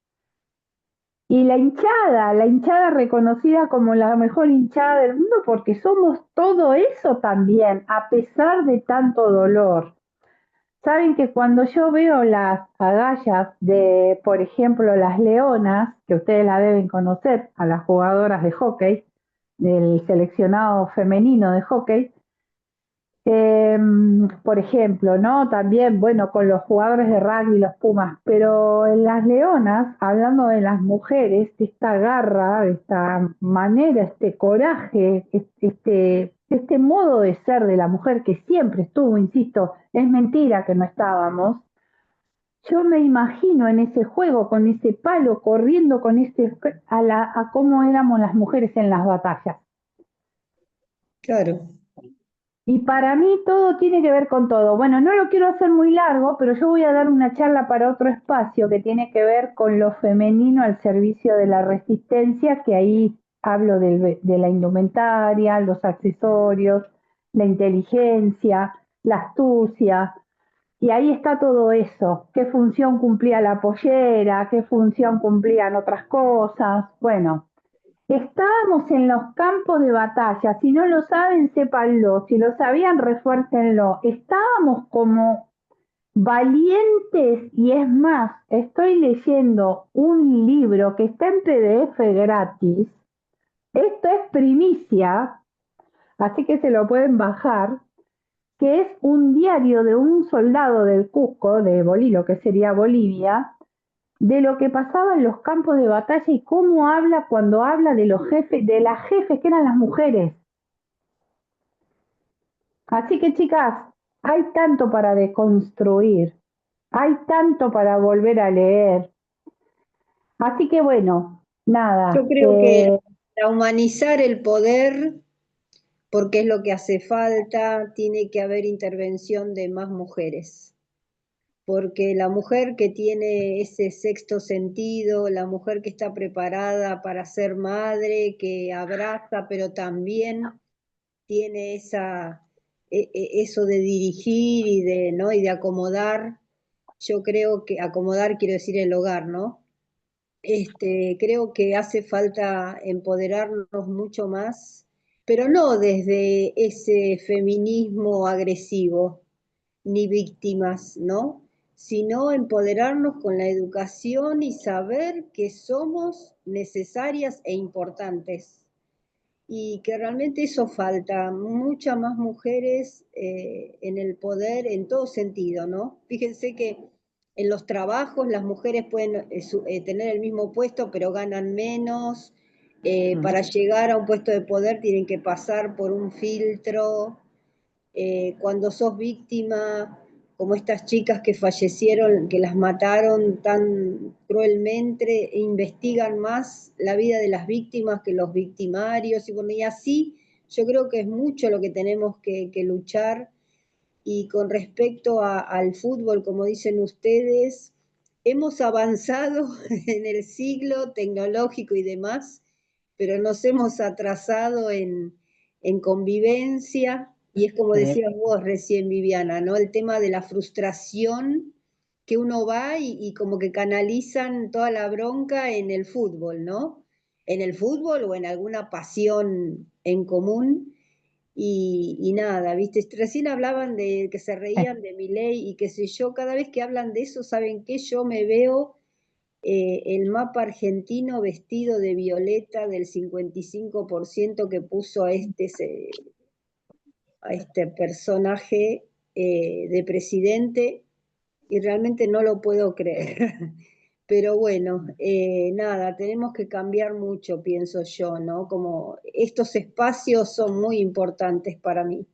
Y la hinchada reconocida como la mejor hinchada del mundo porque somos todo eso también, a pesar de tanto dolor. Saben que cuando yo veo las agallas de, por ejemplo, las Leonas, que ustedes la deben conocer, a las jugadoras de hockey, del seleccionado femenino de hockey, eh, por ejemplo, ¿no? También, bueno, con los jugadores de rugby, los Pumas, pero en las Leonas, hablando de las mujeres, esta garra, esta manera, este coraje, este modo de ser de la mujer que siempre estuvo, insisto, es mentira que no estábamos. Yo me imagino en ese juego, con ese palo, corriendo con a cómo éramos las mujeres en las batallas. claro. Y para mí todo tiene que ver con todo. Bueno, no lo quiero hacer muy largo, pero yo voy a dar una charla para otro espacio que tiene que ver con lo femenino al servicio de la resistencia, que ahí hablo de la indumentaria, los accesorios, la inteligencia, la astucia, y ahí está todo eso. ¿Qué función cumplía la pollera? ¿Qué función cumplían otras cosas? Bueno, estábamos en los campos de batalla. Si no lo saben, sépanlo. Si lo sabían, refuércenlo. Estábamos como valientes y es más, estoy leyendo un libro que está en PDF gratis. Esto es primicia, así que se lo pueden bajar, que es un diario de un soldado del Cusco, de Bolí, que sería Bolivia, de lo que pasaba en los campos de batalla y cómo habla cuando habla de los jefes, de las jefes que eran las mujeres. Así que chicas, hay tanto para deconstruir, hay tanto para volver a leer. Así que bueno, Yo nada, creo que para humanizar el poder, porque es lo que hace falta, tiene que haber intervención de más mujeres. Porque la mujer que tiene ese sexto sentido, la mujer que está preparada para ser madre, que abraza, pero también tiene eso de dirigir y de, ¿no? y de acomodar, yo creo que acomodar quiero decir el hogar, ¿no? Creo que hace falta empoderarnos mucho más, pero no desde ese feminismo agresivo, ni víctimas, ¿no? Sino empoderarnos con la educación y saber que somos necesarias e importantes. Y que realmente eso falta, muchas más mujeres en el poder en todo sentido, ¿no? Fíjense que en los trabajos las mujeres pueden tener el mismo puesto, pero ganan menos. Para llegar a un puesto de poder tienen que pasar por un filtro. Cuando sos víctima, como estas chicas que fallecieron, que las mataron tan cruelmente, investigan más la vida de las víctimas que los victimarios, y bueno, y así yo creo que es mucho lo que tenemos que luchar. Y con respecto al fútbol, como dicen ustedes, hemos avanzado en el siglo tecnológico y demás, pero nos hemos atrasado en convivencia, y es como decías vos recién, Viviana, ¿no? El tema de la frustración que uno va y como que canalizan toda la bronca en el fútbol, ¿no? En el fútbol o en alguna pasión en común, y nada, ¿viste? Recién hablaban de que se reían de Milei y qué sé yo, cada vez que hablan de eso, ¿saben qué? Yo me veo el mapa argentino vestido de violeta del 55% que puso a este personaje de presidente y realmente no lo puedo creer. Pero bueno, nada, tenemos que cambiar mucho, pienso yo, ¿no? Como estos espacios son muy importantes para mí.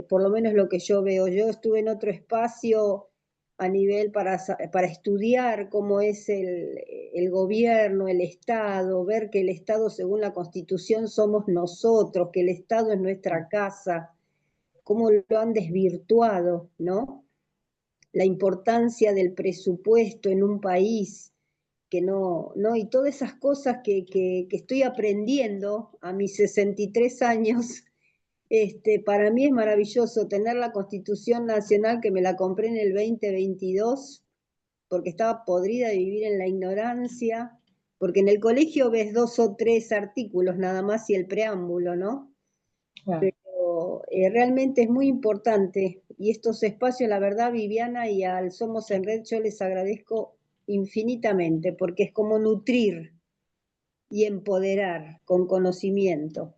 Por lo menos lo que yo veo. Yo estuve en otro espacio a nivel para estudiar cómo es el gobierno, el Estado, ver que el Estado, según la Constitución, somos nosotros, que el Estado es nuestra casa, cómo lo han desvirtuado, ¿no? La importancia del presupuesto en un país, que no, y todas esas cosas que estoy aprendiendo a mis 63 años, para mí es maravilloso tener la Constitución Nacional que me la compré en el 2022, porque estaba podrida de vivir en la ignorancia, porque en el colegio ves 2 o 3 artículos nada más y el preámbulo, ¿no? Claro. Pero realmente es muy importante y estos espacios, la verdad, Viviana, y al Somos en Red yo les agradezco infinitamente, porque es como nutrir y empoderar con conocimiento.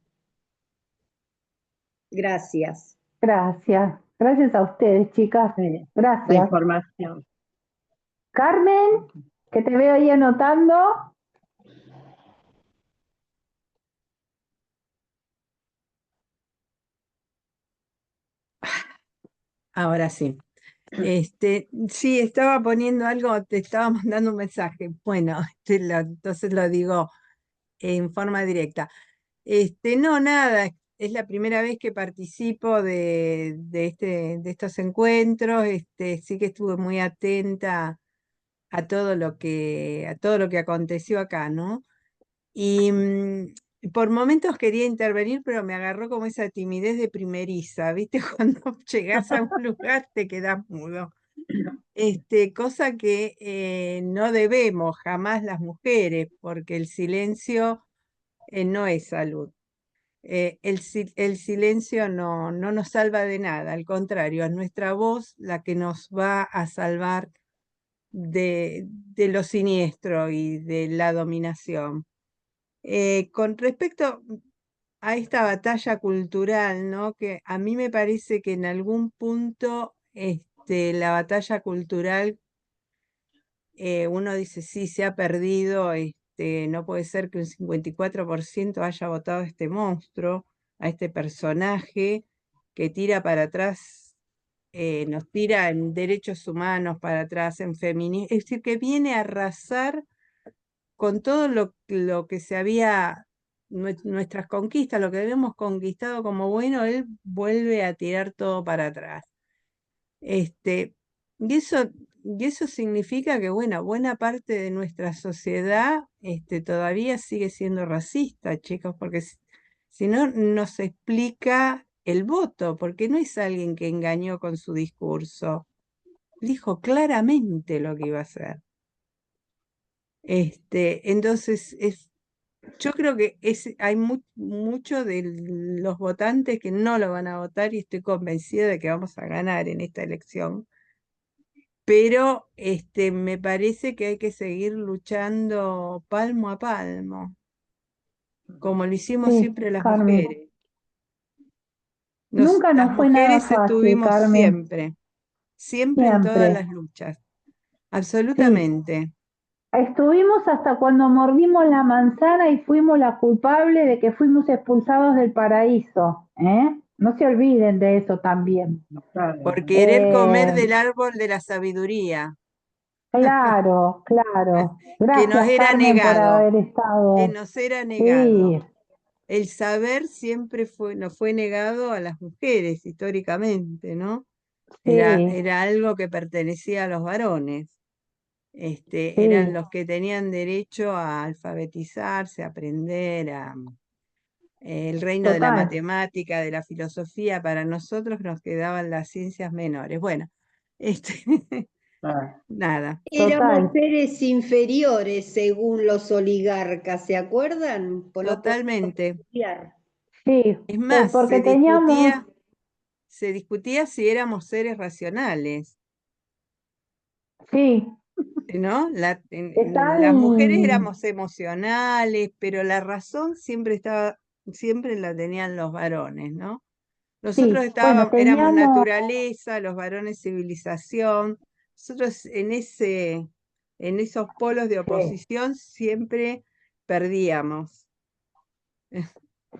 Gracias. Gracias. Gracias a ustedes, chicas. Sí, la Gracias. información. Carmen, que te veo ahí anotando. Ahora sí. Sí, estaba poniendo algo, te estaba mandando un mensaje. Bueno, entonces lo digo en forma directa. No, nada, es la primera vez que participo de estos encuentros. Sí que estuve muy atenta a todo lo que aconteció acá, ¿no? Y por momentos quería intervenir, pero me agarró como esa timidez de primeriza, ¿viste? Cuando llegás a un lugar te quedás mudo. Cosa que no debemos jamás las mujeres, porque el silencio no es salud. El silencio no nos salva de nada, al contrario, es nuestra voz la que nos va a salvar de lo siniestro y de la dominación. Con respecto a esta batalla cultural, ¿no? Que a mí me parece que en algún punto la batalla cultural, uno dice, sí, se ha perdido, no puede ser que un 54% haya votado a este monstruo, a este personaje que tira para atrás, nos tira en derechos humanos para atrás, en feminismo, es decir, que viene a arrasar con todo lo que se había, nuestras conquistas, lo que habíamos conquistado como bueno, él vuelve a tirar todo para atrás. Y eso significa que, bueno, buena parte de nuestra sociedad todavía sigue siendo racista, chicos, porque si no, nos explica el voto, porque no es alguien que engañó con su discurso. Dijo claramente lo que iba a hacer. Entonces, yo creo que hay mucho de los votantes que no lo van a votar y estoy convencida de que vamos a ganar en esta elección. Pero me parece que hay que seguir luchando palmo a palmo, como lo hicimos Sí, siempre las Carmen. mujeres. Nunca Las nos fue nada mujeres fácil, estuvimos Carmen. siempre en todas Siempre. las luchas, Sí. absolutamente. Estuvimos hasta cuando mordimos la manzana y fuimos la culpable de que fuimos expulsados del paraíso, ¿eh? No se olviden de eso también. Por querer comer Eh, del árbol de la sabiduría, claro, claro. que nos Gracias, era Carmen, por negado, haber que estado. nos era negado. Sí, El saber siempre nos fue negado a las mujeres históricamente, ¿no? sí, Era algo que pertenecía a los varones. Eran sí, los que tenían derecho a alfabetizarse, a aprender, el reino de la total. matemática, de la filosofía. Para nosotros nos quedaban las ciencias menores. Bueno, nada, Éramos Total. seres inferiores según los oligarcas, ¿se acuerdan? Pues no podíamos totalmente. estudiar. Sí, Es más, porque teníamos, se discutía si éramos seres racionales, sí, ¿no? Las mujeres están, éramos emocionales, pero la razón siempre la tenían los varones, ¿no? Nosotros sí, bueno, éramos teníamos, naturaleza, los varones civilización. Nosotros en esos polos de sí. oposición siempre perdíamos.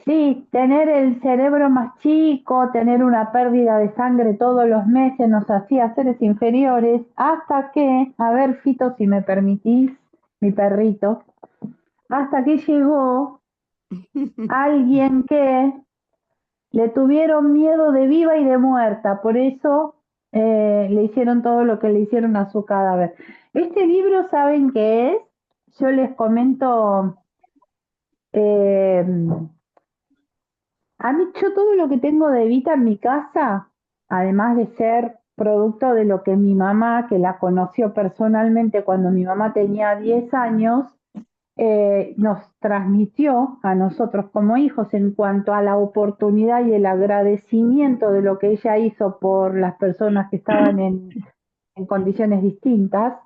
Sí, tener el cerebro más chico, tener una pérdida de sangre todos los meses nos hacía seres inferiores, hasta que, a ver, Fito, si me permitís, mi perrito, hasta que llegó alguien que le tuvieron miedo de viva y de muerta, por eso le hicieron todo lo que le hicieron a su cadáver. Este libro, ¿saben qué es? Yo les comento, eh, a mí yo todo lo que tengo de Evita en mi casa, además de ser producto de lo que mi mamá, que la conoció personalmente cuando mi mamá tenía 10 años, nos transmitió a nosotros como hijos en cuanto a la oportunidad y el agradecimiento de lo que ella hizo por las personas que estaban en condiciones distintas.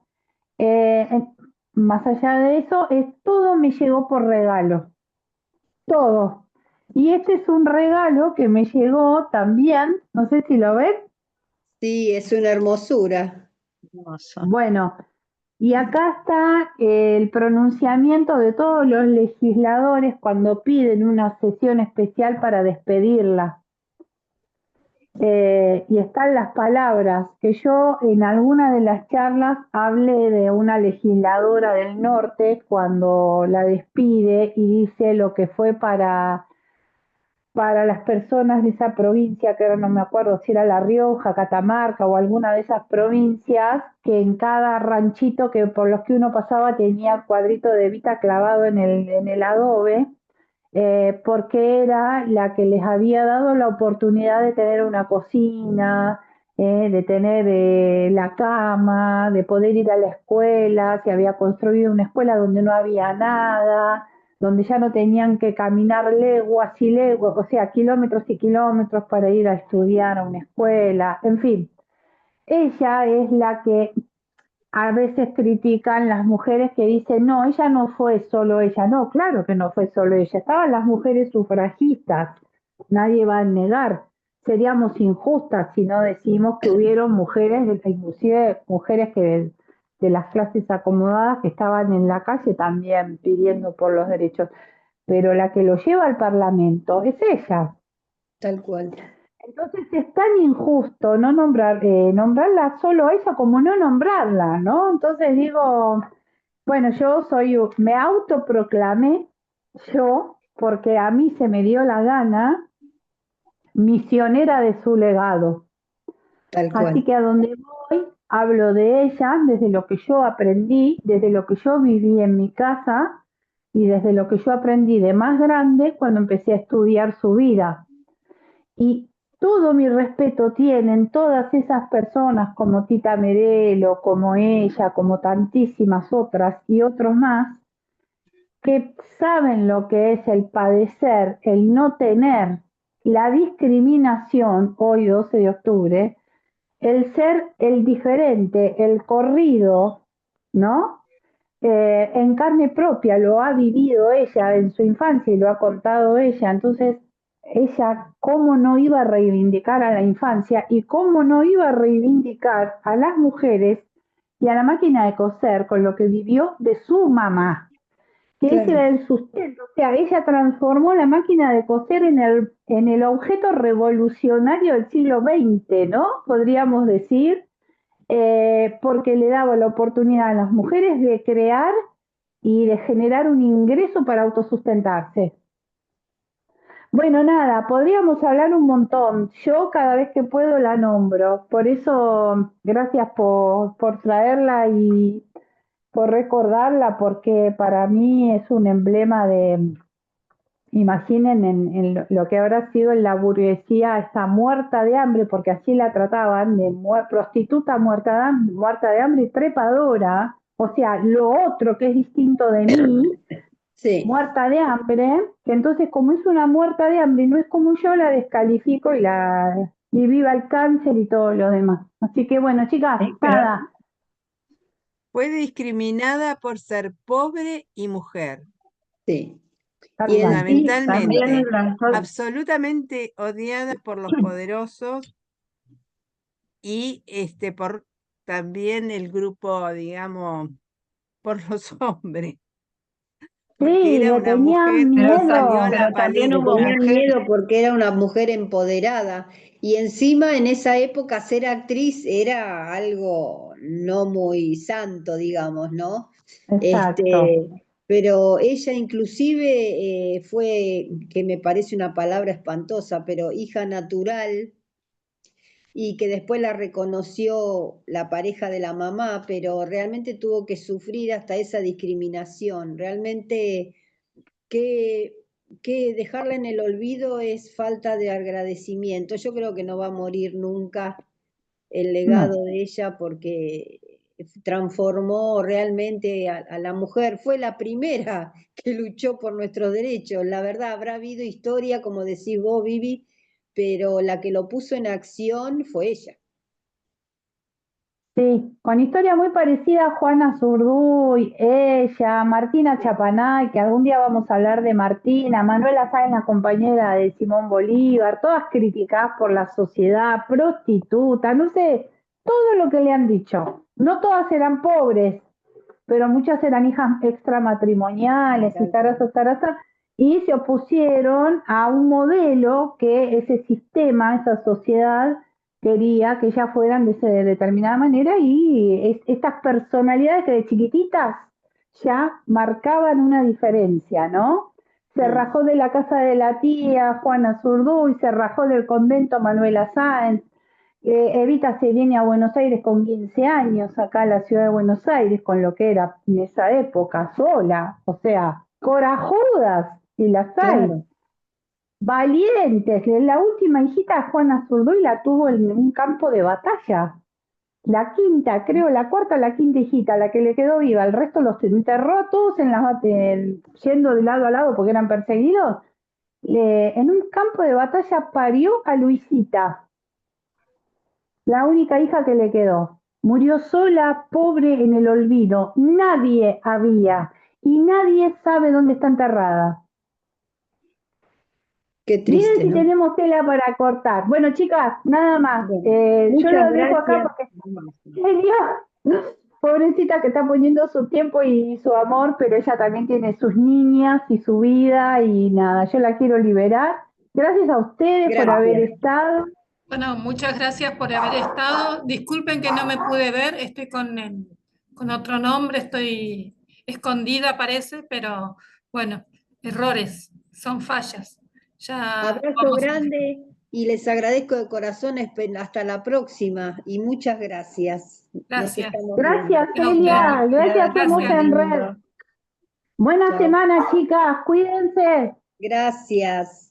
Más allá de eso, todo me llegó por regalo, todo. Y este es un regalo que me llegó también, no sé si lo ven. Sí, es una hermosura. Hermoso. Bueno, y acá está el pronunciamiento de todos los legisladores cuando piden una sesión especial para despedirla. Y están las palabras que yo en alguna de las charlas hablé de una legisladora del norte cuando la despide y dice lo que fue para las personas de esa provincia, que ahora no me acuerdo si era La Rioja, Catamarca o alguna de esas provincias, que en cada ranchito que por los que uno pasaba tenía el cuadrito de Evita clavado en el adobe, porque era la que les había dado la oportunidad de tener una cocina, de tener la cama, de poder ir a la escuela, se había construido una escuela donde no había nada, donde ya no tenían que caminar leguas y leguas, o sea, kilómetros y kilómetros para ir a estudiar a una escuela, en fin. Ella es la que a veces critican las mujeres que dicen, no, ella no fue solo ella. No, claro que no fue solo ella. Estaban las mujeres sufragistas. Nadie va a negar. Seríamos injustas si no decimos que hubieron mujeres, inclusive mujeres que de las clases acomodadas que estaban en la calle también pidiendo por los derechos. Pero la que lo lleva al Parlamento es ella. Tal cual. Entonces es tan injusto no nombrarla solo a ella como no nombrarla, ¿no? Entonces digo, bueno, me autoproclamé yo, porque a mí se me dio la gana, misionera de su legado. Tal Así cual. que a donde voy, hablo de ella desde lo que yo aprendí, desde lo que yo viví en mi casa y desde lo que yo aprendí de más grande cuando empecé a estudiar su vida. Y todo mi respeto tienen todas esas personas como Tita Merelo, como ella, como tantísimas otras y otros más, que saben lo que es el padecer, el no tener, la discriminación, hoy 12 de octubre, el ser el diferente, el corrido, ¿no? En carne propia lo ha vivido ella en su infancia y lo ha contado ella, entonces ella cómo no iba a reivindicar a la infancia y cómo no iba a reivindicar a las mujeres y a la máquina de coser con lo que vivió de su mamá, que ese Claro. era el sustento, o sea, ella transformó la máquina de coser en el objeto revolucionario del siglo XX, ¿no? Podríamos decir, porque le daba la oportunidad a las mujeres de crear y de generar un ingreso para autosustentarse. Bueno, nada, podríamos hablar un montón. Yo cada vez que puedo la nombro. Por eso, gracias por traerla y por recordarla, porque para mí es un emblema de, imaginen en lo que habrá sido en la burguesía, está muerta de hambre, porque así la trataban, de prostituta muerta de hambre y trepadora, o sea, lo otro que es distinto de mí, Sí, muerta de hambre, que entonces como es una muerta de hambre y no es como yo, la descalifico y viva el cáncer y todo lo demás. Así que bueno, chicas, Sí, pero nada, Fue discriminada por ser pobre y mujer, sí. tal Y cual. sí, también fundamentalmente, las absolutamente odiada por los poderosos y por también el grupo, digamos, por los hombres, porque Sí, era le una tenían mujer que salió a miedo. la pero también Le hubo palestra. tenían mujeres, miedo porque era una mujer empoderada y encima en esa época ser actriz era algo no muy santo, digamos, ¿no? Exacto. Pero ella inclusive fue, que me parece una palabra espantosa, pero hija natural y que después la reconoció la pareja de la mamá, pero realmente tuvo que sufrir hasta esa discriminación. Realmente que, que dejarla en el olvido es falta de agradecimiento. Yo creo que no va a morir nunca el No. legado de ella porque transformó realmente a la mujer. Fue la primera que luchó por nuestros derechos. La verdad, habrá habido historia, como decís vos, Vivi, pero la que lo puso en acción fue ella. Sí, con historia muy parecida a Juana Zurduy, ella, Martina Chapanay, que algún día vamos a hablar de Martina, Manuela Sáenz, la compañera de Simón Bolívar, todas criticadas por la sociedad, prostituta, no sé, todo lo que le han dicho. No todas eran pobres, pero muchas eran hijas extramatrimoniales y Tal cual. taraza, y se opusieron a un modelo que ese sistema, esa sociedad quería que ellas fueran de esa determinada manera y estas personalidades que de chiquititas ya marcaban una diferencia, ¿no? Se Mm. rajó de la casa de la tía Juana Zurduy, se rajó del convento Manuela Sáenz, Evita se viene a Buenos Aires con 15 años, acá a la ciudad de Buenos Aires, con lo que era en esa época, sola, o sea, corajudas, y las hay, Claro. valientes. La última hijita, Juana Zurduy, la tuvo en un campo de batalla. La quinta, creo, la cuarta o la quinta hijita, la que le quedó viva, el resto los enterró a todos yendo de lado a lado porque eran perseguidos. En un campo de batalla parió a Luisita, la única hija que le quedó. Murió sola, pobre, en el olvido. Nadie había y nadie sabe dónde está enterrada. Qué Miren triste, si ¿no? tenemos tela para cortar. Bueno, chicas, nada más. Bueno, Yo muchas lo dejo acá gracias. porque pobrecita que está poniendo su tiempo y su amor, pero ella también tiene sus niñas y su vida y nada, yo la quiero liberar. Gracias a ustedes por haber Gracias. estado. Bueno, muchas gracias por haber estado. Disculpen que no me pude ver, estoy con otro nombre, estoy escondida parece, pero bueno, errores, son fallas. Ya Abrazo vamos a... grande y les agradezco de corazón. Hasta la próxima y muchas gracias. Nos Gracias. estamos viendo. Gracias, A ustedes. Celia. Gracias, Somos Muy Gracias. en Red. lindo. Buena Chao. semana, chicas. Cuídense. Gracias.